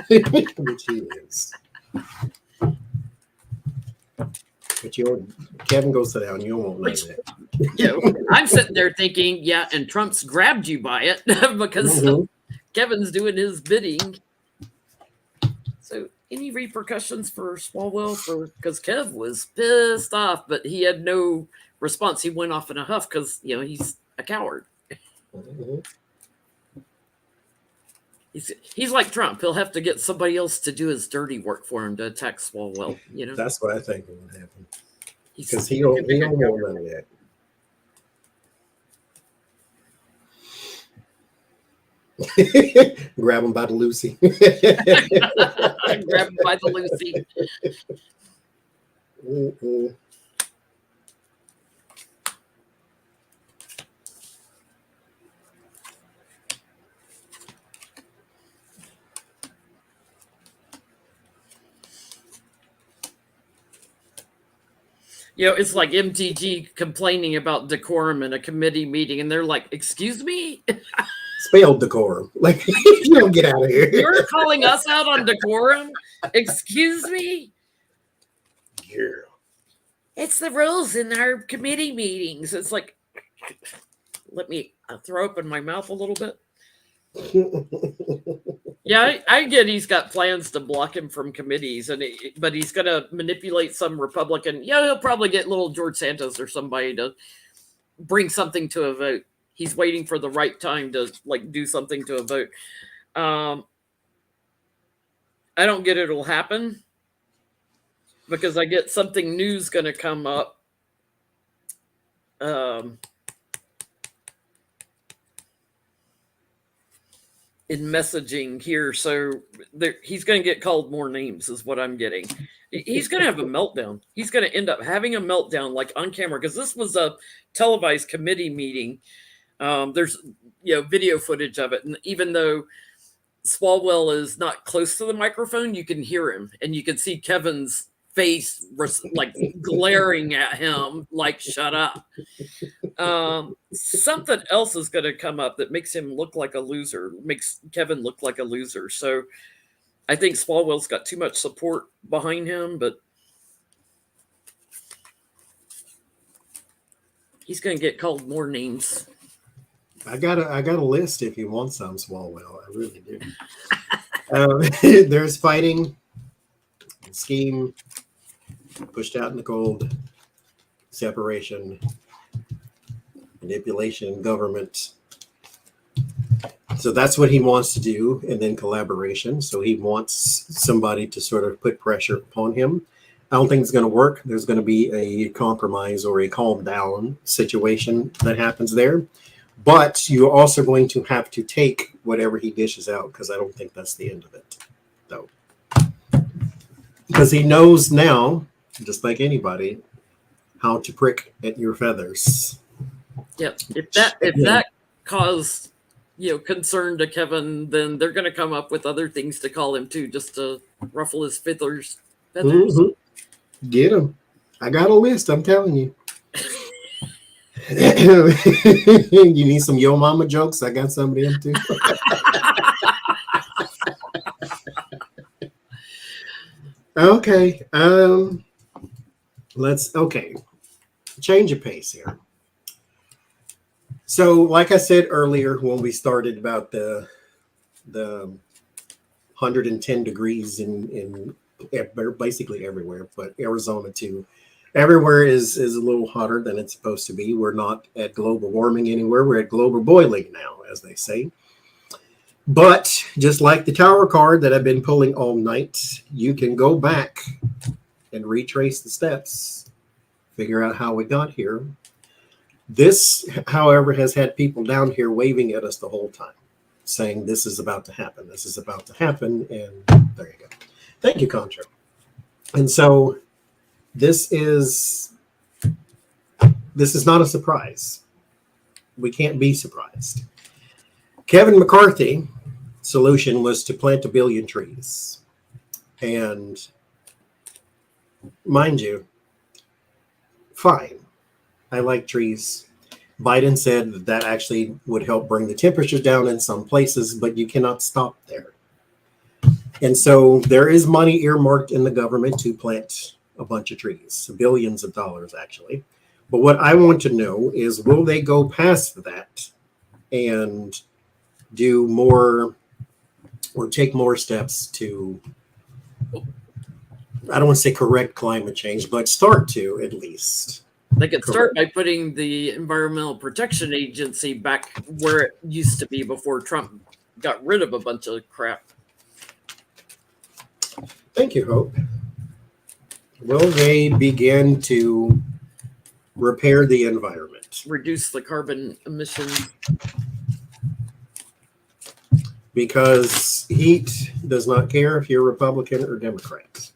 Which he is. But Kevin, go sit down. You won't know that. I'm sitting there thinking, yeah, and Trump's grabbed you by it because Kevin's doing his bidding. So, any repercussions for Swalwell? Because Kev was pissed off, but he had no response. He went off in a huff because he's a coward. He's like Trump. He'll have to get somebody else to do his dirty work for him to attack Swalwell. That's what I think will happen. Because he don't want none of that. Grab him by the Lucy. Grab him by the Lucy. It's like MTG complaining about decorum in a committee meeting, and they're like, "Excuse me." Spelled decorum. Like, you don't get out of here. You're calling us out on decorum? Excuse me? Yeah. It's the rules in our committee meetings. It's like, let me throw up in my mouth a little bit. Yeah, I get he's got plans to block him from committees, but he's going to manipulate some Republican. He'll probably get little George Santos or somebody to bring something to a vote. He's waiting for the right time to do something to a vote. I don't get it'll happen because I get something new's going to come up. In messaging here, so he's going to get called more names is what I'm getting. He's going to have a meltdown. He's going to end up having a meltdown on camera because this was a televised committee meeting. There's video footage of it, and even though Swalwell is not close to the microphone, you can hear him and you can see Kevin's face glaring at him shut up. Something else is going to come up that makes him look like a loser, makes Kevin look like a loser. So I think Swalwell's got too much support behind him, but he's going to get called more names. I got a list if you want some, Swalwell. I really do. There's fighting, scheme, pushed out in the cold, separation, manipulation, government. So that's what he wants to do, and then collaboration. So he wants somebody to sort of put pressure upon him. I don't think it's going to work. There's going to be a compromise or a calm down situation that happens there. But you're also going to have to take whatever he dishes out, because I don't think that's the end of it, though. Because he knows now, just like anybody, how to prick at your feathers. Yep. If that caused concern to Kevin, then they're going to come up with other things to call him too, just to ruffle his feathers. Mm-hmm. Get him. I got a list. I'm telling you. You need some Yo Mama jokes? I got some of them too. Okay. Change of pace here. So, like I said earlier when we started about the 110 degrees in basically everywhere, but Arizona too. Everywhere is a little hotter than it's supposed to be. We're not at global warming anywhere. We're at global boiling now, as they say. But just like the tower card that I've been pulling all night, you can go back and retrace the steps, figure out how we got here. This, however, has had people down here waving at us the whole time. saying this is about to happen. This is about to happen. And there you go. Thank you, Contra. And so this is not a surprise. We can't be surprised. Kevin McCarthy's solution was to plant 1 billion trees. And mind you, fine. I like trees. Biden said that actually would help bring the temperatures down in some places, but you cannot stop there. And so there is money earmarked in the government to plant a bunch of trees, billions of dollars actually. But what I want to know is, will they go past that and do more or take more steps to, I don't want to say correct climate change, but start to at least. They could start by putting the Environmental Protection Agency back where it used to be before Trump got rid of a bunch of crap. Thank you, Hope. Will they begin to repair the environment? Reduce the carbon emissions. Because heat does not care if you're Republican or Democrat.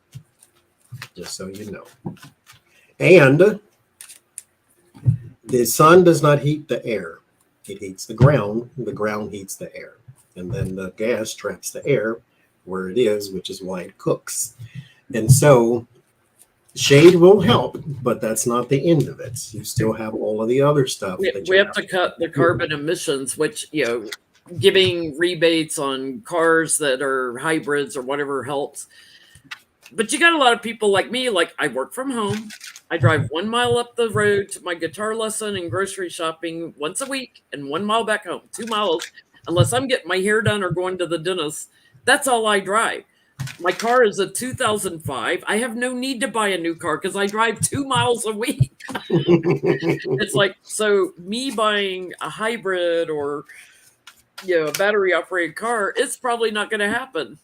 Just so you know. And the sun does not heat the air. It heats the ground heats the air. And then the gas traps the air where it is, which is why it cooks. And so shade will help, but that's not the end of it. You still have all of the other stuff. We have to cut the carbon emissions, which, giving rebates on cars that are hybrids or whatever helps. But you got a lot of people like me, like I work from home. I drive 1 mile up the road to my guitar lesson and grocery shopping once a week and 1 mile back home, 2 miles, unless I'm getting my hair done or going to the dentist. That's all I drive. My car is a 2005. I have no need to buy a new car because I drive 2 miles a week. It's like, so me buying a hybrid or, a battery operated car, it's probably not going to happen.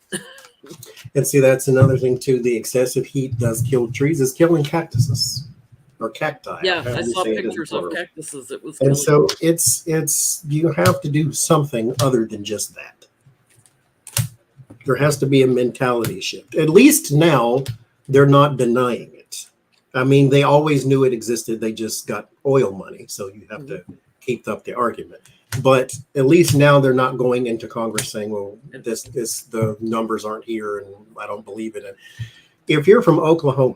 And see, that's another thing too. The excessive heat does kill trees. It's killing cactuses or cacti. Yeah, I saw pictures of cactuses. It was. And so it's you have to do something other than just that. There has to be a mentality shift. At least now they're not denying it. I mean, they always knew it existed. They just got oil money, so you have to keep up the argument. But at least now they're not going into Congress saying, well, the numbers aren't here and I don't believe in it. If you're from Oklahoma,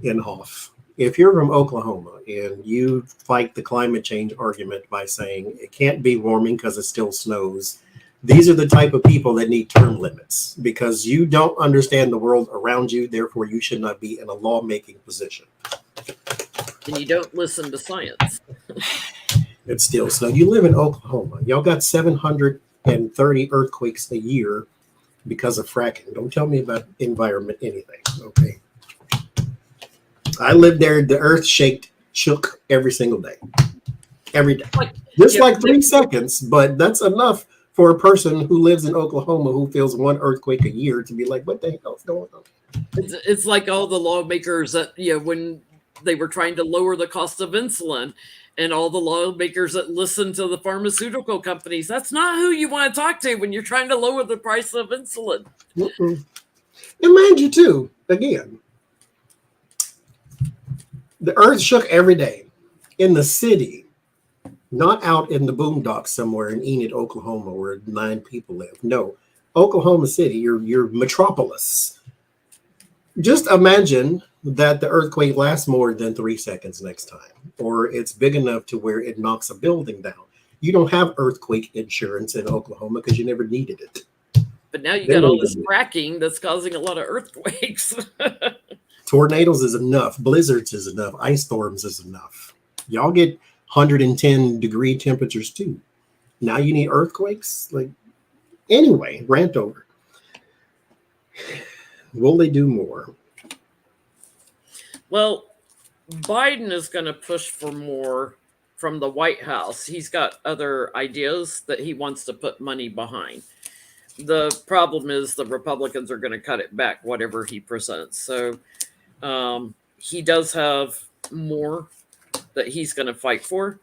if you're from Oklahoma and you fight the climate change argument by saying it can't be warming because it still snows, these are the type of people that need term limits because you don't understand the world around you. Therefore, you should not be in a lawmaking position. And you don't listen to science. It's still snow. You live in Oklahoma. Y'all got 730 earthquakes a year because of fracking. Don't tell me about environment anything, okay? I lived there. The earth shook every single day. Every day. Like 3 seconds, but that's enough for a person who lives in Oklahoma who feels 1 earthquake a year to be like, what the hell is going on? It's like all the lawmakers that, when they were trying to lower the cost of insulin, and all the lawmakers that listen to the pharmaceutical companies. That's not who you want to talk to when you're trying to lower the price of insulin. And mind you, too, again, the earth shook every day in the city, not out in the boondocks somewhere in Enid, Oklahoma, where 9 people live. No, Oklahoma City, your metropolis. Just imagine that the earthquake lasts more than 3 seconds next time, or it's big enough to where it knocks a building down. You don't have earthquake insurance in Oklahoma because you never needed it. But now you got all this fracking that's causing a lot of earthquakes. Tornadoes is enough. Blizzards is enough. Ice storms is enough. Y'all get 110-degree temperatures too. Now you need earthquakes? Anyway, rant over. Will they do more? Well, Biden is going to push for more from the White House. He's got other ideas that he wants to put money behind. The problem is the Republicans are going to cut it back, whatever he presents. So he does have more that he's going to fight for.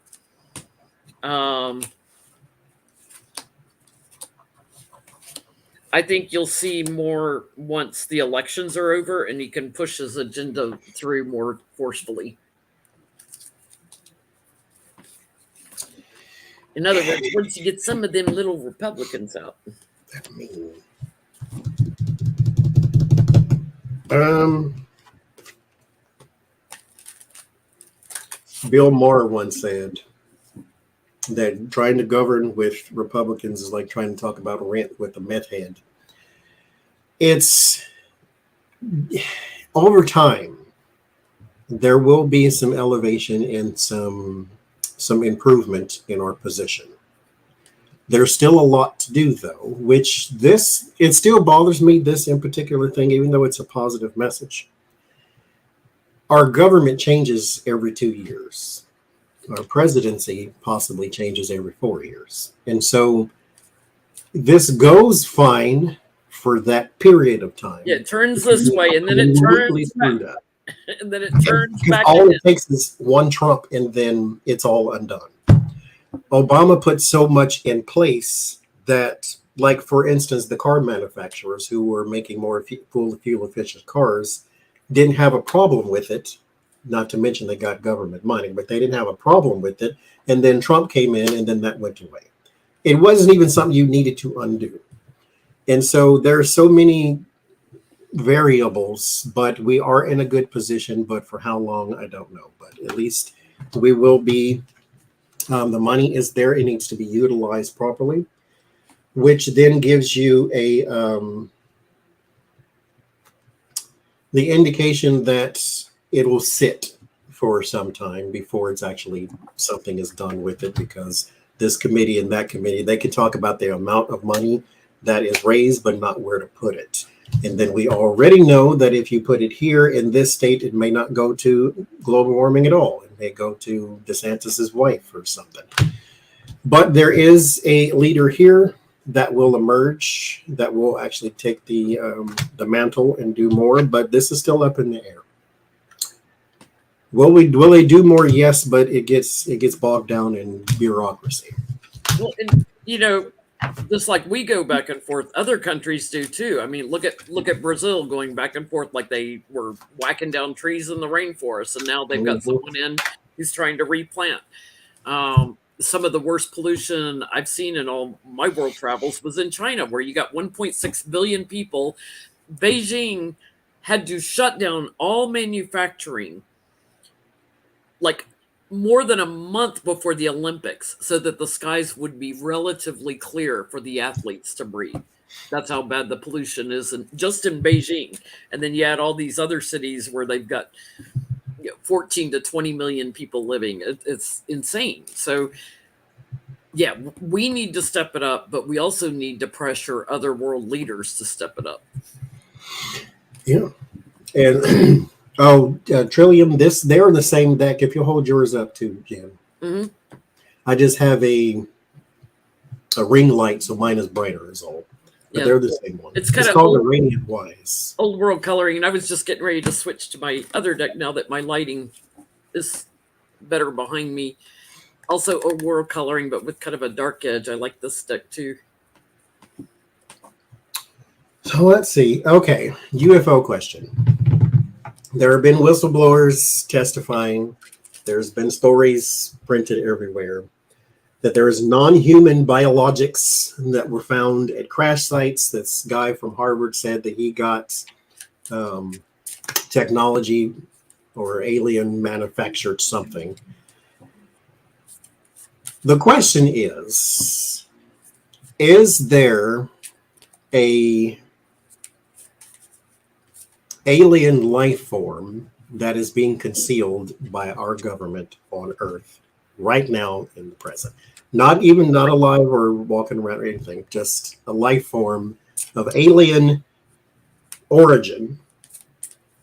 I think you'll see more once the elections are over and he can push his agenda through more forcefully. In other words, once you get some of them little Republicans out. Bill Maher once said that trying to govern with Republicans is like trying to talk about rent with a meth head. It's over time, there will be some elevation and some improvement in our position. There's still a lot to do, though, which it still bothers me, this in particular thing, even though it's a positive message. Our government changes every 2 years. Our presidency possibly changes every 4 years. And so this goes fine for that period of time. Yeah, it turns this way, and then it turns back. And then it turns back. All it takes is one Trump, and then it's all undone. Obama put so much in place that, like, for instance, the car manufacturers who were making more fuel-efficient cars didn't have a problem with it. Not to mention they got government money, but they didn't have a problem with it. And then Trump came in, and then that went away. It wasn't even something you needed to undo. And so there are so many variables, but we are in a good position. But for how long, I don't know. But at least we will be. The money is there. It needs to be utilized properly, which then gives you the indication that it will sit for some time before it's actually something is done with it, because this committee and that committee, they can talk about the amount of money that is raised, but not where to put it. And then we already know that if you put it here in this state, it may not go to global warming at all. It may go to DeSantis's wife or something. But there is a leader here that will emerge, that will actually take the mantle and do more. But this is still up in the air. Will they do more? Yes, but it gets bogged down in bureaucracy. Well, and just like we go back and forth, other countries do too. I mean, look at Brazil going back and forth like they were whacking down trees in the rainforest, and now they've got someone in who's trying to replant. Some of the worst pollution I've seen in all my world travels was in China, where you got 1.6 billion people. Beijing had to shut down all manufacturing like more than a month before the Olympics, so that the skies would be relatively clear for the athletes to breathe. That's how bad the pollution is, just in Beijing. And then you add all these other cities where they've got 14 to 20 million people living. It's insane. So, yeah, we need to step it up, but we also need to pressure other world leaders to step it up. Yeah. And Trillium, they're in the same deck. If you hold yours up too, Jim. Mm-hmm. I just have a ring light, so mine is brighter is all. But they're the same one. It's called Iranian Wise. Old world coloring, and I was just getting ready to switch to my other deck now that my lighting is better behind me. Also old world coloring, but with kind of a dark edge. I like this deck too. So let's see. Okay, UFO question. There have been whistleblowers testifying. There's been stories printed everywhere that there is non-human biologics that were found at crash sites. This guy from Harvard said that he got technology or alien manufactured something. The question is there a alien life form that is being concealed by our government on Earth right now in the present? Not alive or walking around or anything, just a life form of alien origin,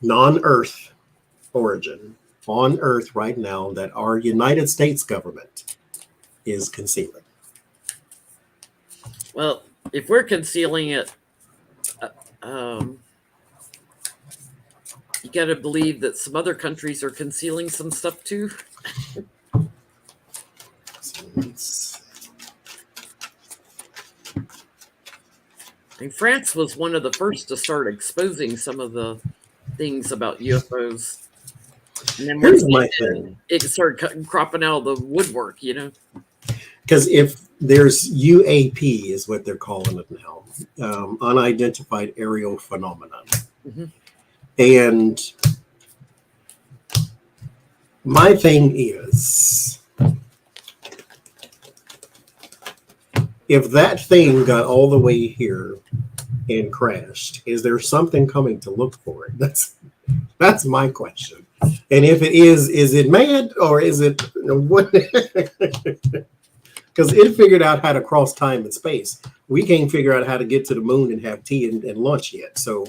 non-Earth origin on Earth right now that our United States government is concealing. Well, if we're concealing it, you got to believe that some other countries are concealing some stuff too. And France was one of the first to start exposing some of the things about UFOs. And then once Here's my thing. it started cropping out of the woodwork, Because if there's UAP is what they're calling it now, unidentified aerial phenomenon. Mm-hmm. And my thing is, if that thing got all the way here and crashed, is there something coming to look for it? That's my question. And if it is it mad or is it what? Because it figured out how to cross time and space. We can't figure out how to get to the moon and have tea and lunch yet. So,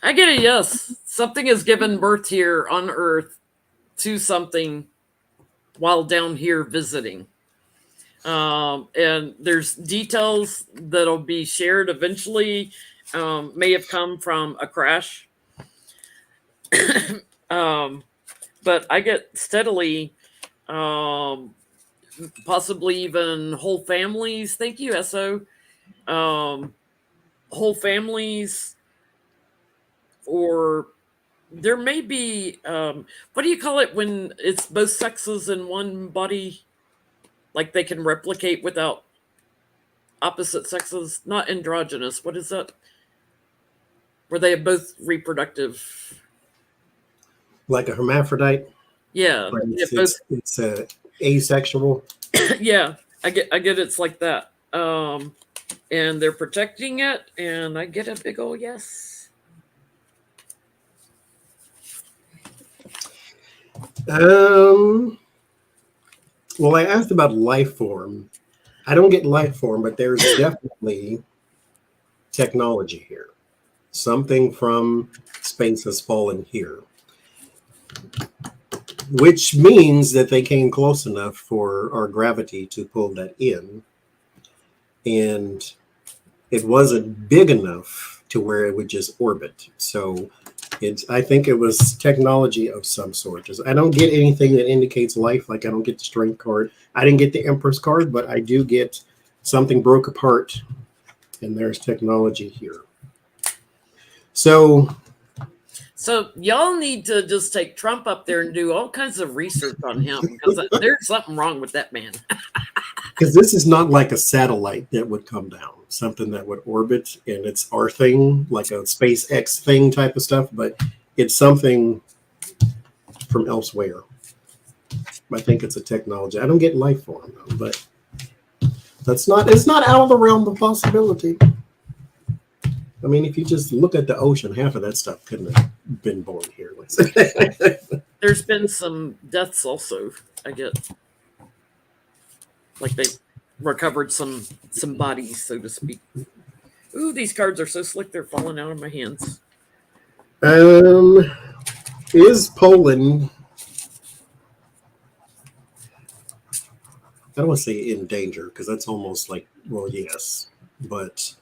I get a yes. Something has given birth here on Earth to something while down here visiting. And there's details that'll be shared eventually, may have come from a crash. But I get steadily, possibly even whole families. Thank you, SO. Whole families, or there may be, what do you call it when it's both sexes in one body? Like they can replicate without opposite sexes, not androgynous. What is that? Where they have both reproductive. like a hermaphrodite. Yeah, It's asexual. Yeah, I get it's like that. And they're protecting it, and I get a big old yes. Well, I asked about life form. I don't get life form, but there's definitely technology here. Something from space has fallen here, which means that they came close enough for our gravity to pull that in. And it wasn't big enough to where it would just orbit. So I think it was technology of some sort. I don't get anything that indicates life. Like I don't get the strength card. I didn't get the Empress card, but I do get something broke apart, and there's technology here. So y'all need to just take Trump up there and do all kinds of research on him, because there's something wrong with that man. Because this is not like a satellite that would come down, something that would orbit, and it's our thing, like a SpaceX thing type of stuff, but it's something from elsewhere. I think it's a technology. I don't get life form though, but it's not out of the realm of possibility. I mean, if you just look at the ocean, half of that stuff couldn't have been born here. There's been some deaths also, I get. Like they recovered some bodies, so to speak. Ooh, these cards are so slick, they're falling out of my hands. Is Poland, I don't want to say in danger, because that's almost like, well, yes, but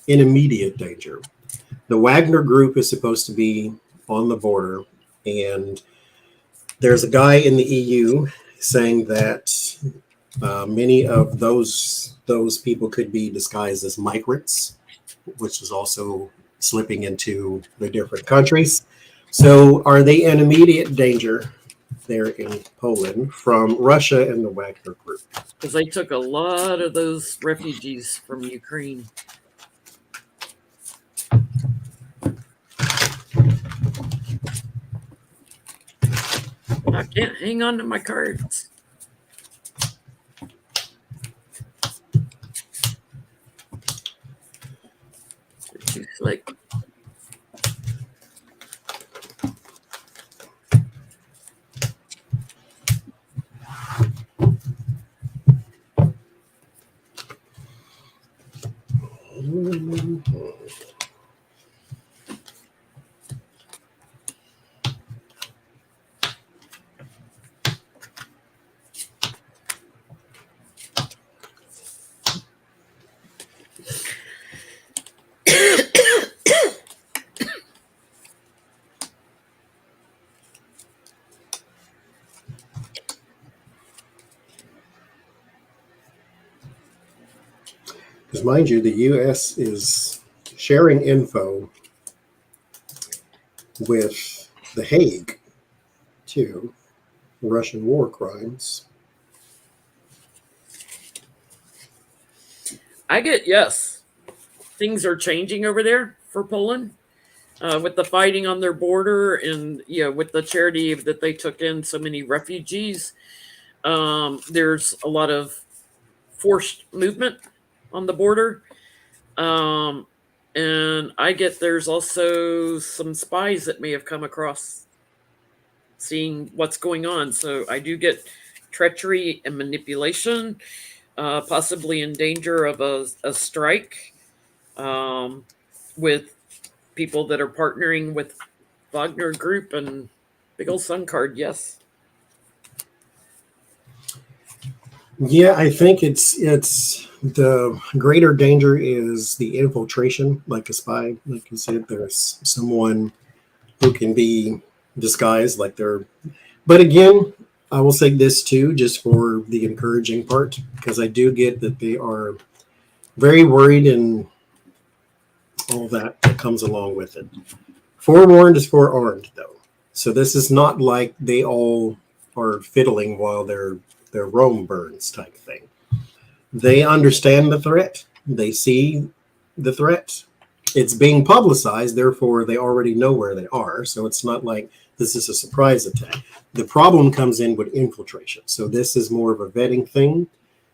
in immediate danger. The Wagner group is supposed to be on the border, and there's a guy in the EU saying that many of those people could be disguised as migrants, which is also slipping into the different countries. So are they in immediate danger there in Poland from Russia and the Wagner group? Because they took a lot of those refugees from Ukraine. I can't hang on to my cards. They're too slick. Because mind you, the U.S. is sharing info with The Hague, too, Russian war crimes. Yes, things are changing over there for Poland. With the fighting on their border and with the charity that they took in so many refugees, there's a lot of forced movement on the border. And there's also some spies that may have come across seeing what's going on. So I do get treachery and manipulation, possibly in danger of a strike with people that are partnering with Wagner Group and big old Sun Card. Yes. Yeah, I think it's the greater danger is the infiltration, like a spy. Like you said, there's someone who can be disguised like they're. But again, I will say this too, just for the encouraging part, because I do get that they are very worried and all that comes along with it. Forewarned is forearmed, though. So this is not like they all are fiddling while their Rome burns type thing. They understand the threat. They see the threat. It's being publicized, therefore they already know where they are. So it's not like this is a surprise attack. The problem comes in with infiltration. So this is more of a vetting thing.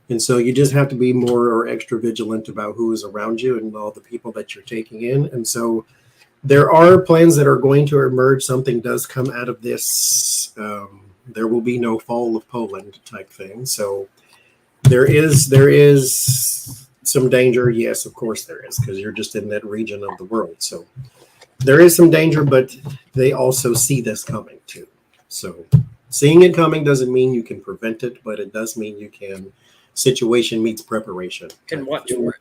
And so you just have to be more or extra vigilant about who is around you and all the people that you're taking in. And so there are plans that are going to emerge. Something does come out of this. There will be no fall of Poland type thing. So there is some danger. Yes, of course there is, because you're just in that region of the world. So there is some danger, but they also see this coming too. So seeing it coming doesn't mean you can prevent it, but it does mean you can. Situation meets preparation. Can watch for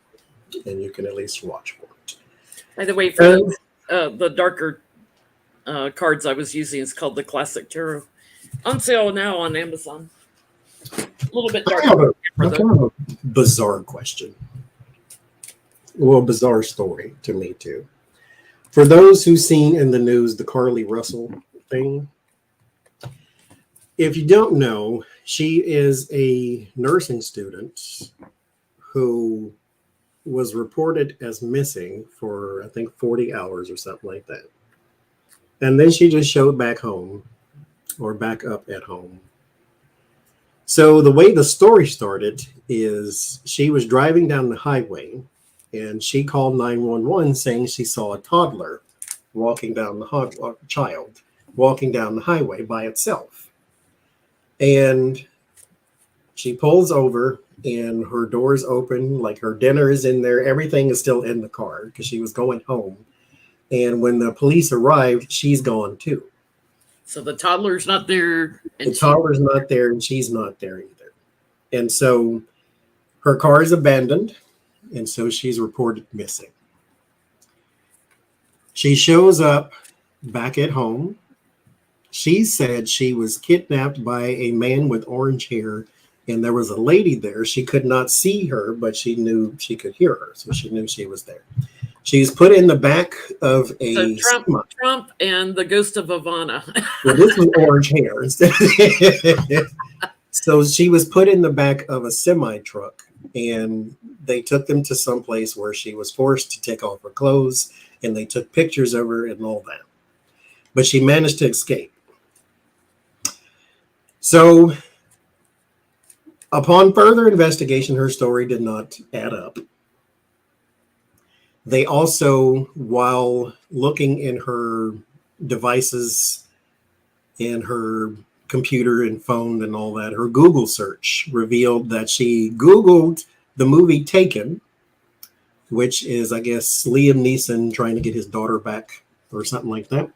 it. And you can at least watch for it. By the way, for the darker cards I was using, it's called the Classic Tarot. On sale now on Amazon. A little bit darker. I kind of a bizarre question. Well, bizarre story to me too. For those who've seen in the news the Carlee Russell thing, if you don't know, she is a nursing student who was reported as missing for, I think, 40 hours or something like that. And then she just showed back home or back up at home. So the way the story started is she was driving down the highway and she called 911 saying she saw a toddler walking down the child walking down the highway by itself. And she pulls over and her door's open, like her dinner is in there. Everything is still in the car because she was going home. And when the police arrived, she's gone too. So the toddler's not there. The toddler's not there and she's not there either. And so her car is abandoned. And so she's reported missing. She shows up back at home. She said she was kidnapped by a man with orange hair, and there was a lady there. She could not see her, but she knew she could hear her, so she knew she was there. She's put in the back of a Trump and the ghost of Ivana. Well, this was orange hair instead. So she was put in the back of a semi truck, and they took them to some place where she was forced to take off her clothes, and they took pictures of her and all that. But she managed to escape. So upon further investigation, her story did not add up. They also, while looking in her devices, in her computer and phone and all that, her Google search revealed that she Googled the movie Taken, which is, I guess, Liam Neeson trying to get his daughter back or something like that.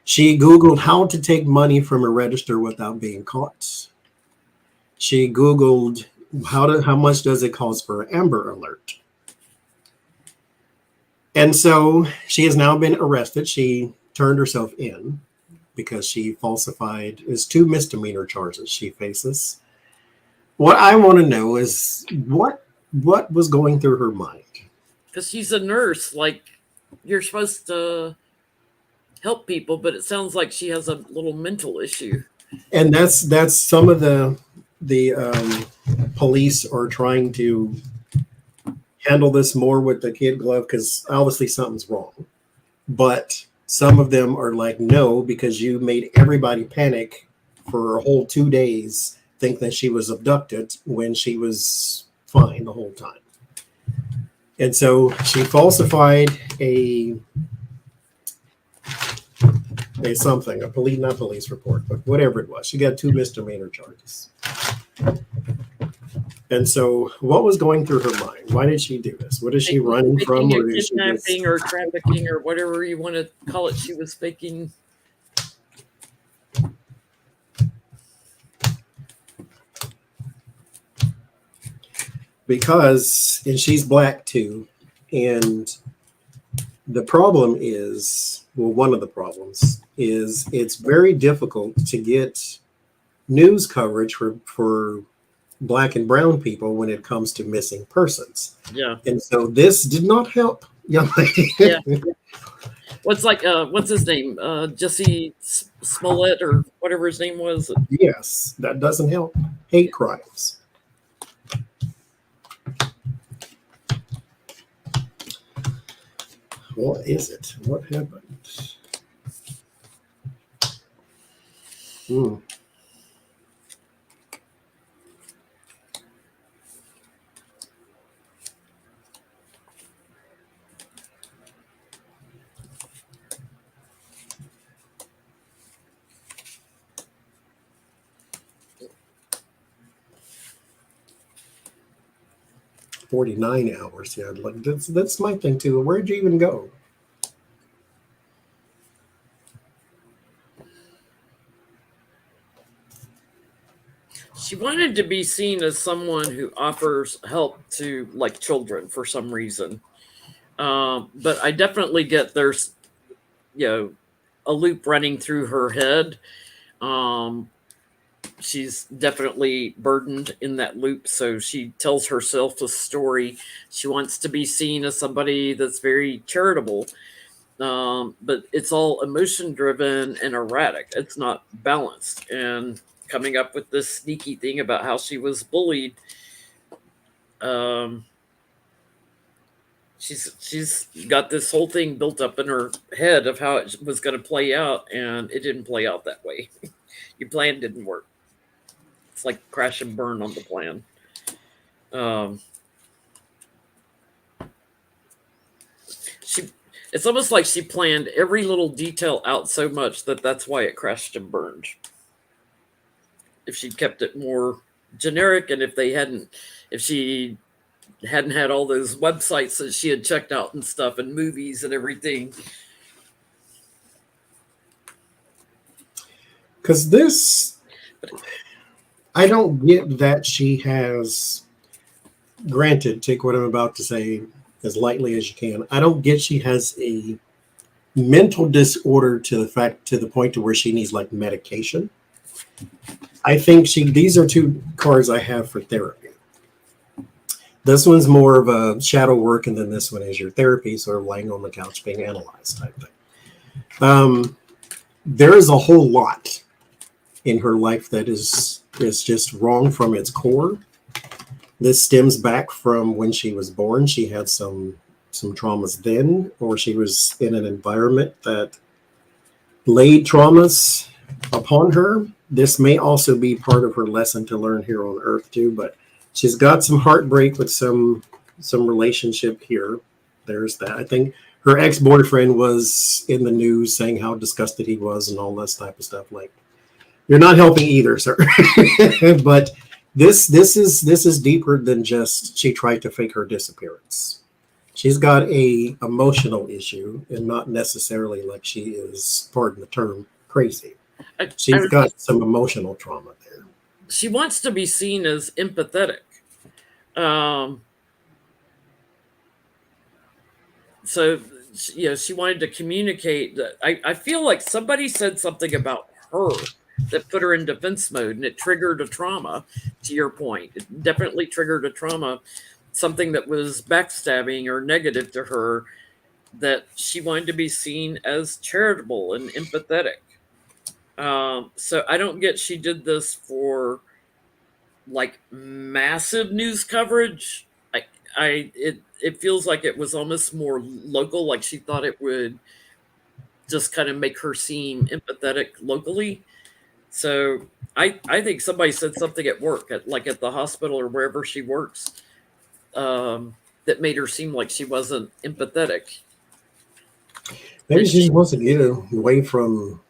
She Googled how to take money from a register without being caught. She Googled how much does it cost for an Amber Alert. And so she has now been arrested. She turned herself in because she falsified. Is 2 misdemeanor charges she faces. What I want to know is what What was going through her mind? Because she's a nurse. Like, you're supposed to help people, but it sounds like she has a little mental issue. And that's some of the police are trying to handle this more with the kid glove because obviously something's wrong. But some of them are like, no, because you made everybody panic for a whole 2 days, think that she was abducted when she was fine the whole time. And so she falsified a police, not police report, but whatever it was. She got 2 misdemeanor charges. And so what was going through her mind? Why did she do this? What is she running from? Or kidnapping or trafficking or whatever you want to call it. She was faking. Because, and she's black too. And the problem is, well, one of the problems is it's very difficult to get news coverage for black and brown people when it comes to missing persons. Yeah. And so this did not help, young lady. Yeah. What's his name? Jesse Smollett or whatever his name was. Yes, that doesn't help. Hate crimes. What is it? What happened? 49 hours. Yeah, like that's my thing too. Where'd you even go? She wanted to be seen as someone who offers help to like children for some reason. But I definitely get there's, a loop running through her head. She's definitely burdened in that loop. So she tells herself a story. She wants to be seen as somebody that's very charitable. But it's all emotion driven and erratic. It's not balanced. And coming up with this sneaky thing about how she was bullied. She's got this whole thing built up in her head of how it was going to play out, and it didn't play out that way. Your plan didn't work. It's like crash and burn on the plan. It's almost like she planned every little detail out so much that that's why it crashed and burned. If she'd kept it more generic, and if she hadn't had all those websites that she had checked out and stuff and movies and everything. Because this, I don't get that she has, granted, take what I'm about to say as lightly as you can. I don't get she has a mental disorder to the point to where she needs like medication. I think these are 2 cards I have for therapy. This one's more of a shadow work, and then this one is your therapy, sort of laying on the couch being analyzed type thing. There is a whole lot in her life that is just wrong from its core. This stems back from when she was born. She had some traumas then, or she was in an environment that laid traumas upon her. This may also be part of her lesson to learn here on Earth too, but she's got some heartbreak with some relationship here. There's that. I think her ex-boyfriend was in the news saying how disgusted he was and all this type of stuff. Like, you're not helping either, sir. But this is deeper than just she tried to fake her disappearance. She's got a emotional issue, and not necessarily like she is, pardon the term, crazy. She's got some emotional trauma there. She wants to be seen as empathetic. So, she wanted to communicate that. I feel like somebody said something about her that put her in defense mode, and it triggered a trauma. To your point, it definitely triggered a trauma. something that was backstabbing or negative to her, that she wanted to be seen as charitable and empathetic. So I don't get she did this for like massive news coverage. It feels like it was almost more local, like she thought it would just kind of make her seem empathetic locally. So I think somebody said something at work, at the hospital or wherever she works, that made her seem like she wasn't empathetic. Maybe she wants to get away from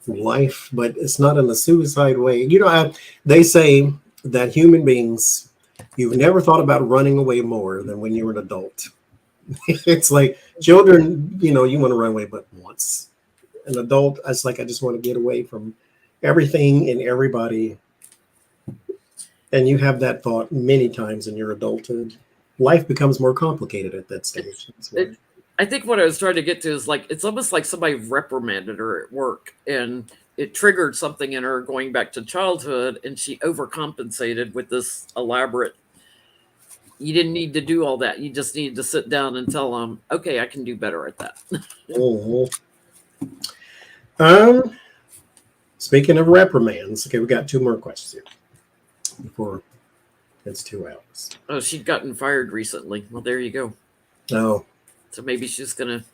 life, but it's not in a suicide way. They say that human beings, you've never thought about running away more than when you were an adult. It's like children, you want to run away but once. An adult, it's like, I just want to get away from everything and everybody. And you have that thought many times in your adulthood. Life becomes more complicated at that stage. I think what I was trying to get to is like, it's almost like somebody reprimanded her at work and it triggered something in her going back to childhood, and she overcompensated with this elaborate, you didn't need to do all that. You just needed to sit down and tell them, okay, I can do better at that. Speaking of reprimands, okay, we got 2 more questions here before it's 2 hours. Oh, she'd gotten fired recently. Well, there you go. Oh. So maybe she's going to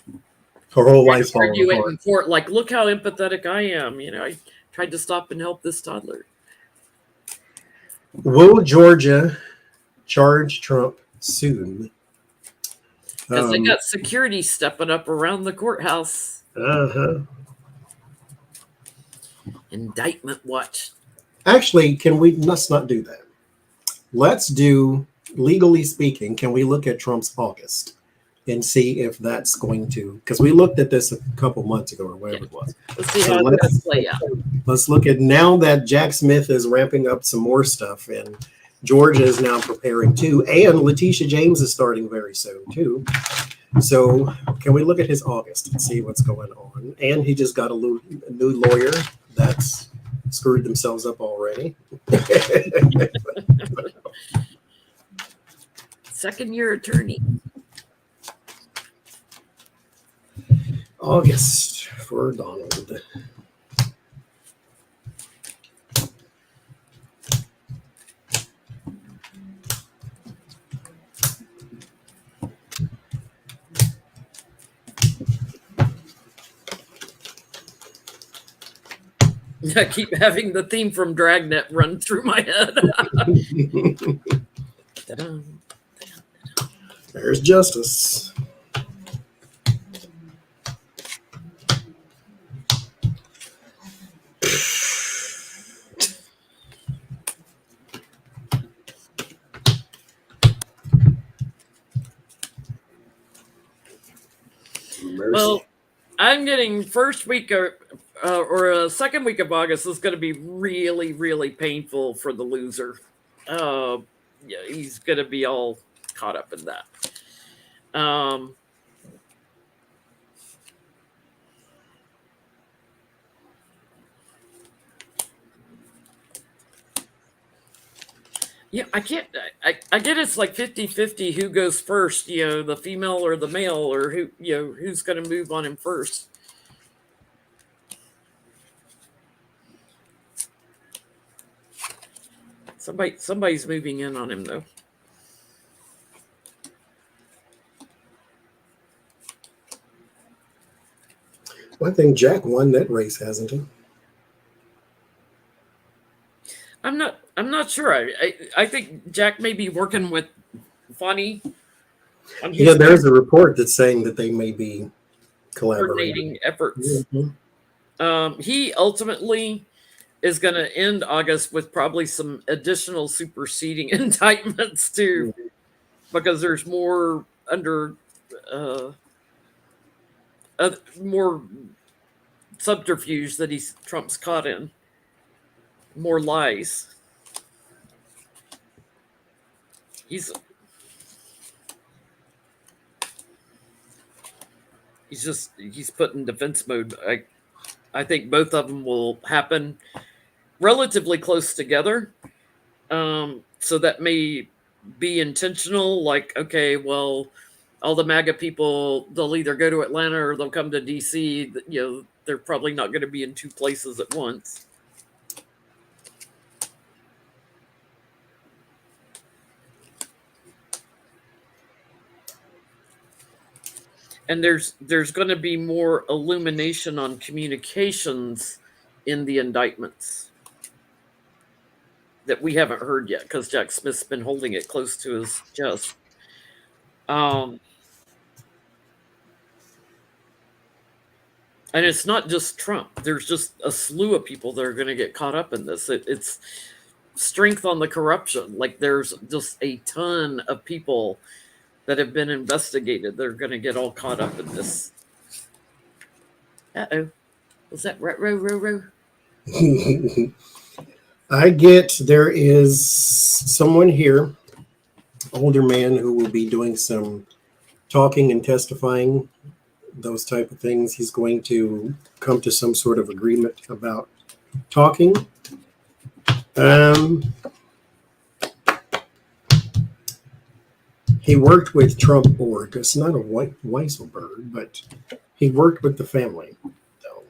her whole life argue it in court, like, look how empathetic I am. I tried to stop and help this toddler. Will Georgia charge Trump soon? Because they got security stepping up around the courthouse. Indictment watch. Actually, let's not do that. Let's do, legally speaking, can we look at Trump's August and see if that's going to, because we looked at this a couple months ago or whatever it was. Let's see how it's going to play out. Let's look at, now that Jack Smith is ramping up some more stuff, and Georgia is now preparing too, and Letitia James is starting very soon too. So can we look at his August and see what's going on? And he just got a new lawyer that's screwed themselves up already. Second-year attorney. August for Donald. I keep having the theme from Dragnet run through my head. There's justice. Well, I'm getting first week or second week of August is going to be really, really painful for the loser. Yeah, he's going to be all caught up in that. Yeah, I can't. I get it's like 50-50 who goes first, the female or the male, or who's going to move on him first. Somebody's moving in on him though. Well, I think Jack won that race, hasn't he? I'm not sure. I think Jack may be working with Fonnie. Yeah, there's a report that's saying that they may be collaborating efforts. Mm-hmm. He ultimately is going to end August with probably some additional superseding indictments too, because there's more more subterfuge that Trump's caught in, more lies. He's put in defense mode. I think both of them will happen relatively close together. So that may be intentional. Like, okay, well, all the MAGA people, they'll either go to Atlanta or they'll come to DC. You know, they're probably not going to be in two places at once. And there's going to be more illumination on communications in the indictments that we haven't heard yet, because Jack Smith's been holding it close to his chest. And it's not just Trump. There's just a slew of people that are going to get caught up in this. It's strength on the corruption. Like, there's just a ton of people that have been investigated. They're going to get all caught up in this. Uh-oh. Was that row? I get there is someone here, older man, who will be doing some talking and testifying, those type of things. He's going to come to some sort of agreement about talking. He worked with Trump board. It's not a Weisselberg, but he worked with the family, though.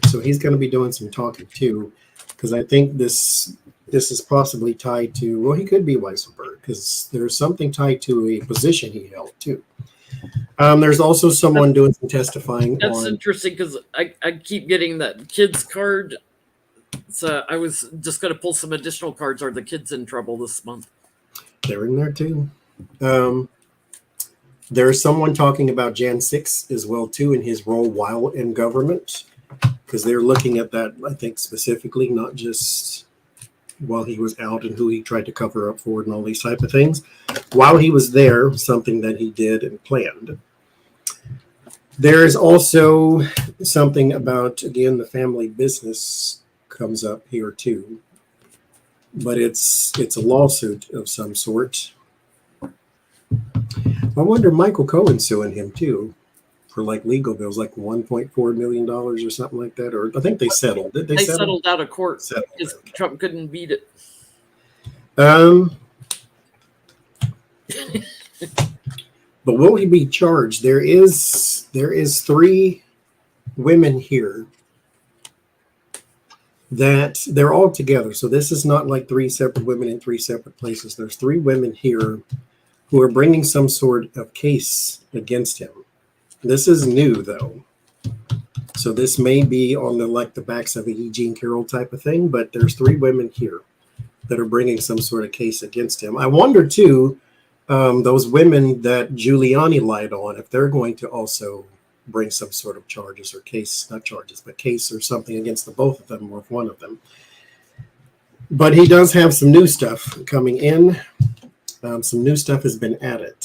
So he's going to be doing some talking too, because I think this is possibly tied to, well, he could be Weisselberg, because there's something tied to a position he held too. There's also someone doing some testifying. That's interesting, because I keep getting that kids card. So I was just going to pull some additional cards. Are the kids in trouble this month? They're in there too. There's someone talking about Jan 6 as well too, in his role while in government, because they're looking at that, I think, specifically, not just while he was out and who he tried to cover up for and all these type of things. While he was there, something that he did and planned. There's also something about, again, the family business comes up here too, but it's a lawsuit of some sort. I wonder, Michael Cohen's suing him too for like legal bills, like $1.4 million or something like that. Or I think they settled. Did they settle? Settled out of court because Trump couldn't beat it. But will he be charged? There is 3 women here that they're all together. So this is not like 3 separate women in 3 separate places. There's 3 women here who are bringing some sort of case against him. This is new, though. So this may be on the backs of a E. Jean Carroll type of thing, but there's 3 women here that are bringing some sort of case against him. I wonder, too, those women that Giuliani lied on, if they're going to also bring some sort of charges or case, not charges, but case or something against the both of them or one of them. But he does have some new stuff coming in. Some new stuff has been added.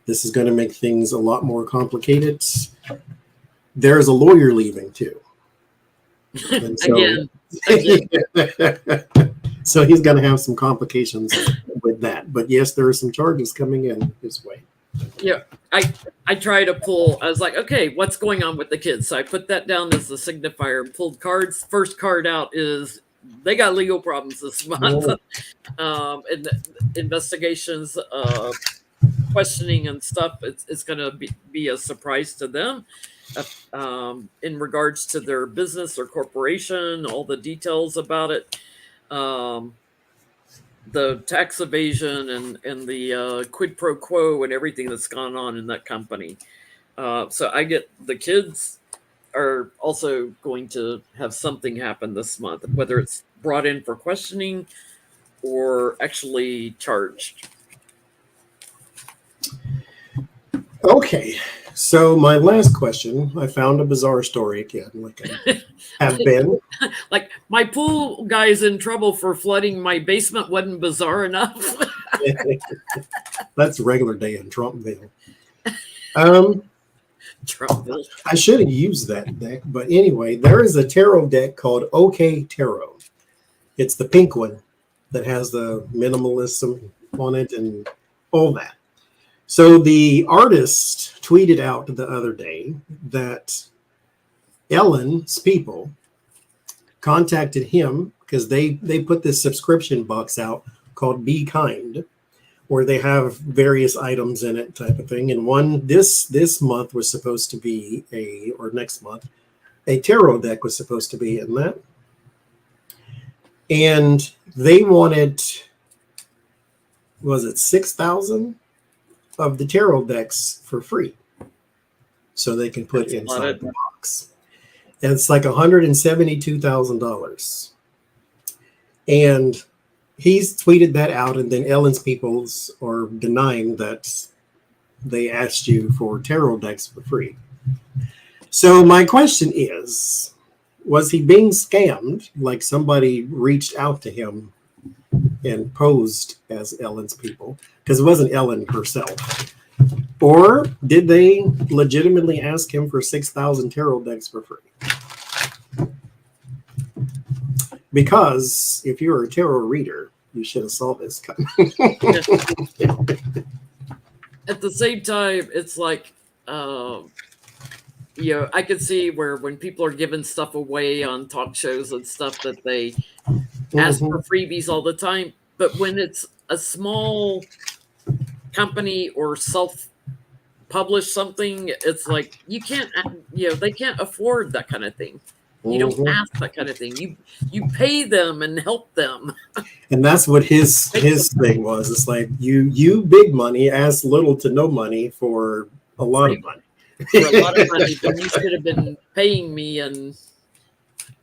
This is going to make things a lot more complicated. There's a lawyer leaving too. And so, again. So he's going to have some complications with that. But yes, there are some charges coming in his way. Yeah, I try to pull. I was like, okay, what's going on with the kids? So I put that down as the signifier and pulled cards. First card out is they got legal problems this month. And investigations, questioning and stuff. It's going to be a surprise to them in regards to their business or corporation, all the details about it. The tax evasion and the quid pro quo and everything that's gone on in that company. So I get the kids are also going to have something happen this month, whether it's brought in for questioning or actually charged. Okay, so my last question, I found a bizarre story again, like I have been. Like, my pool guy's in trouble for flooding my basement wasn't bizarre enough. That's a regular day in Trumpville. Trumpville. I should have used that deck, but anyway, there is a tarot deck called OK Tarot. It's the pink one that has the minimalism on it and all that. So the artist tweeted out the other day that Ellen's people contacted him because they put this subscription box out called Be Kind, or they have various items in it type of thing. And one this month was supposed to be or next month, a tarot deck was supposed to be in that. And they wanted, was it 6,000 of the tarot decks for free, so they can put inside the box. And it's like $172,000. And he's tweeted that out, and then Ellen's peoples are denying that they asked you for tarot decks for free. So my question is, was he being scammed? Like somebody reached out to him and posed as Ellen's people, because it wasn't Ellen herself. Or did they legitimately ask him for 6,000 tarot decks for free? Because if you're a tarot reader, you should have saw this coming. At the same time, it's like, I could see where when people are giving stuff away on talk shows and stuff that they ask for freebies all the time. But when it's a small company or self-publish something, it's like they can't afford that kind of thing. You don't ask that kind of thing. You pay them and help them. And that's what his thing was. It's like you big money ask little to no money for a lot of money. For a lot of money, but you should have been paying me, and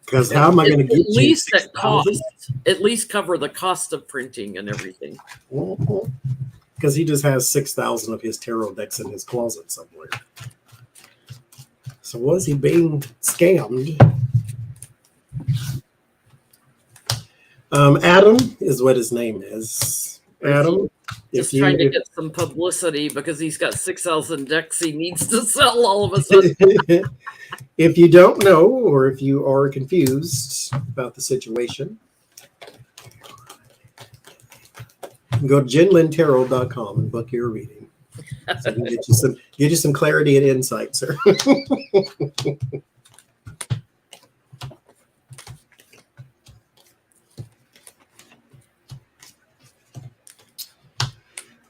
because how am I going to get at least at cost? At least cover the cost of printing and everything. Because he just has 6,000 of his tarot decks in his closet somewhere. So was he being scammed? Adam is what his name is. Adam, just trying to get some publicity because he's got 6,000 decks he needs to sell all of a sudden. If you don't know, or if you are confused about the situation, go to jinlintarot.com and book your reading. So I can get you some clarity and insight, sir.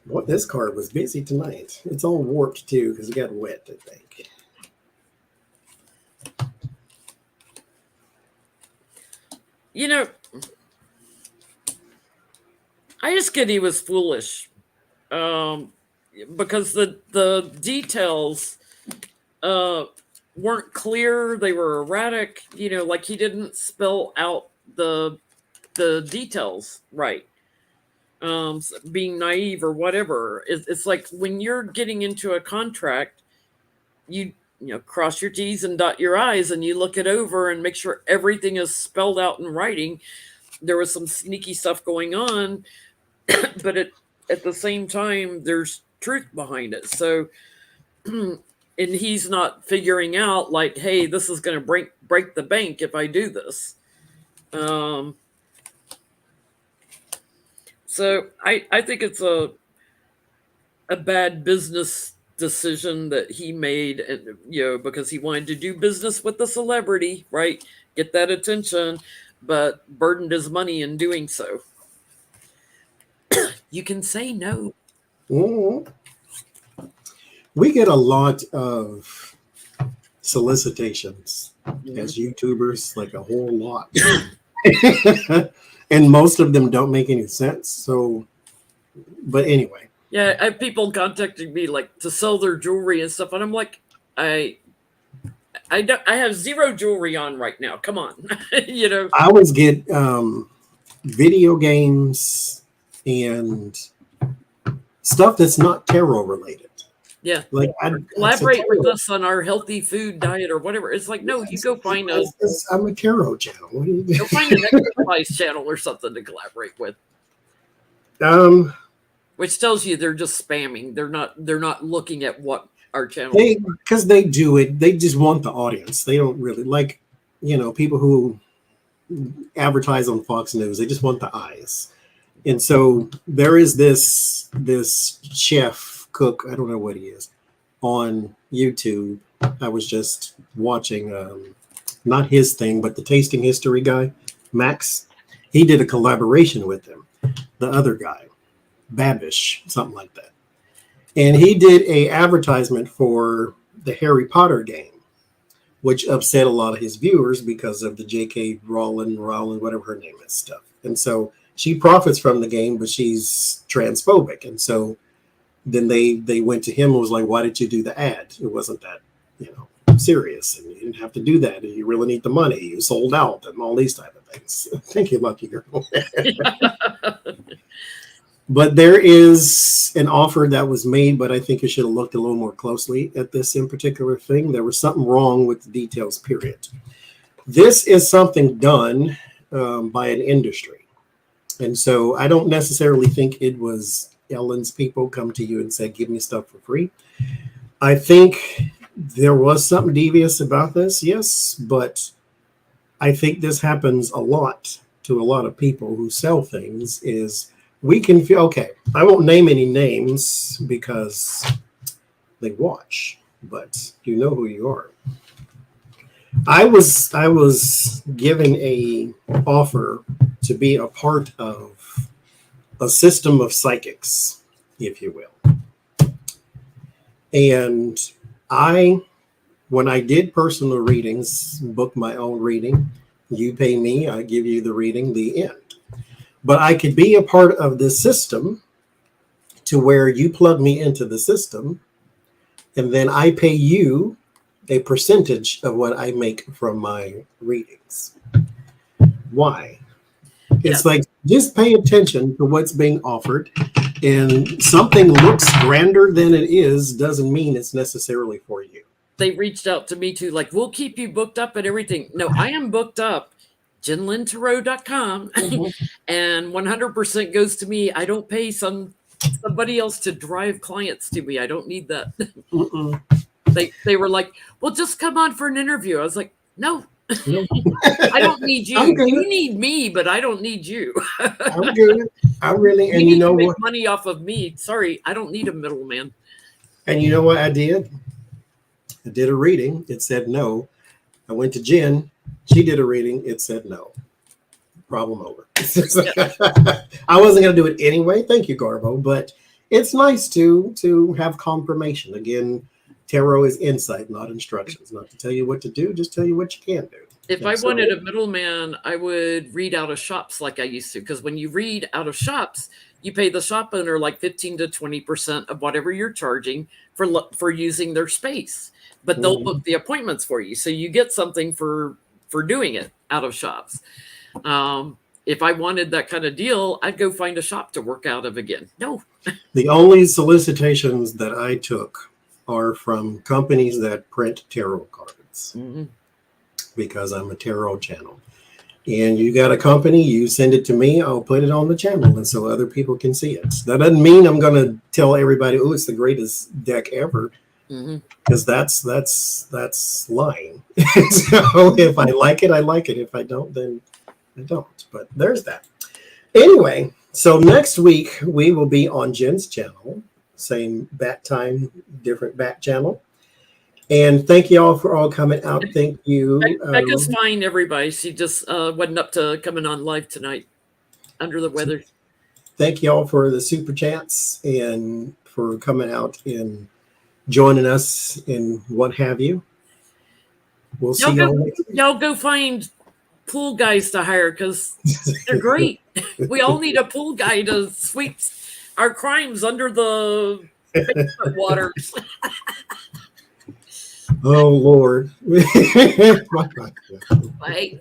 What, this card was busy tonight. It's all warped too because it got wet, I think. I just get he was foolish. Because the details weren't clear. They were erratic. Like he didn't spell out the details right. Being naive or whatever. It's like when you're getting into a contract, you cross your T's and dot your I's, and you look it over and make sure everything is spelled out in writing. There was some sneaky stuff going on, but at the same time, there's truth behind it. So, and he's not figuring out like, hey, this is going to break the bank if I do this. So I think it's a bad business decision that he made, and because he wanted to do business with the celebrity, right? Get that attention, but burdened his money in doing so. You can say no. Mm-hmm. We get a lot of solicitations as YouTubers, like a whole lot. And most of them don't make any sense. So, but anyway. Yeah, I have people contacting me like to sell their jewelry and stuff, and I'm like, I have zero jewelry on right now. Come on, I always get video games and stuff that's not tarot related. Yeah, like collaborate with us on our healthy food diet or whatever. It's like, no, you go find I'm a tarot channel. What do you do? Go find an exercise channel or something to collaborate with. Which tells you they're just spamming. They're not looking at what our channel is. Because they do it. They just want the audience. They don't really like, people who advertise on Fox News. They just want the eyes. And so there is this chef cook, I don't know what he is, on YouTube. I was just watching not his thing, but the tasting history guy, Max. He did a collaboration with him, the other guy. Babish, something like that. And he did a advertisement for the Harry Potter game, which upset a lot of his viewers because of the J.K. Rowling, whatever her name is, stuff. And so she profits from the game, but she's transphobic. And so then they went to him and was like, why did you do the ad? It wasn't that, serious. And you didn't have to do that. And you really need the money. You sold out and all these type of things. Thank you, Lucky Girl. But there is an offer that was made, but I think you should have looked a little more closely at this in particular thing. There was something wrong with the details, period. This is something done by an industry. And so I don't necessarily think it was Ellen's people come to you and said, give me stuff for free. I think there was something devious about this, yes, but I think this happens a lot to a lot of people who sell things is we can feel, okay, I won't name any names because they watch, but you know who you are. I was given a offer to be a part of a system of psychics, if you will. And when I did personal readings, book my own reading, you pay me, I give you the reading, the end. But I could be a part of this system to where you plug me into the system and then I pay you a percentage of what I make from my readings. Why? It's like, just pay attention to what's being offered, and something looks grander than it is doesn't mean it's necessarily for you. They reached out to me too, like, we'll keep you booked up and everything. No, I am booked up. JenLynTarot.com and 100% goes to me. I don't pay somebody else to drive clients to me. I don't need that. They were like, well, just come on for an interview. I was like, no. I don't need you. You need me, but I don't need you. I'm good. I really, and you know what? Money off of me. Sorry, I don't need a middleman. And you know what I did? I did a reading. It said no. I went to Jen. She did a reading. It said no. Problem over. I wasn't going to do it anyway. Thank you, Garbo. But it's nice to have confirmation. Again, tarot is insight, not instructions. Not to tell you what to do, just tell you what you can do. If I wanted a middleman, I would read out of shops like I used to. Because when you read out of shops, you pay the shop owner like 15 to 20% of whatever you're charging for using their space. But they'll book the appointments for you. So you get something for doing it out of shops. If I wanted that kind of deal, I'd go find a shop to work out of again. No. The only solicitations that I took are from companies that print tarot cards, because I'm a tarot channel. And you got a company, you send it to me, I'll put it on the channel, and so other people can see it. That doesn't mean I'm going to tell everybody, oh, it's the greatest deck ever, because that's lying. So if I like it, I like it. If I don't, then I don't. But there's that. Anyway, so next week we will be on Jen's channel. Same bat time, different bat channel. And thank you all for all coming out. Thank you. Becca's fine, everybody. She just wasn't up to coming on live tonight, under the weather. Thank you all for the super chats and for coming out and joining us and what have you. We'll see y'all next week. Y'all go find pool guys to hire because they're great. We all need a pool guy to sweep our crimes under the basement waters. Oh, Lord. Bye.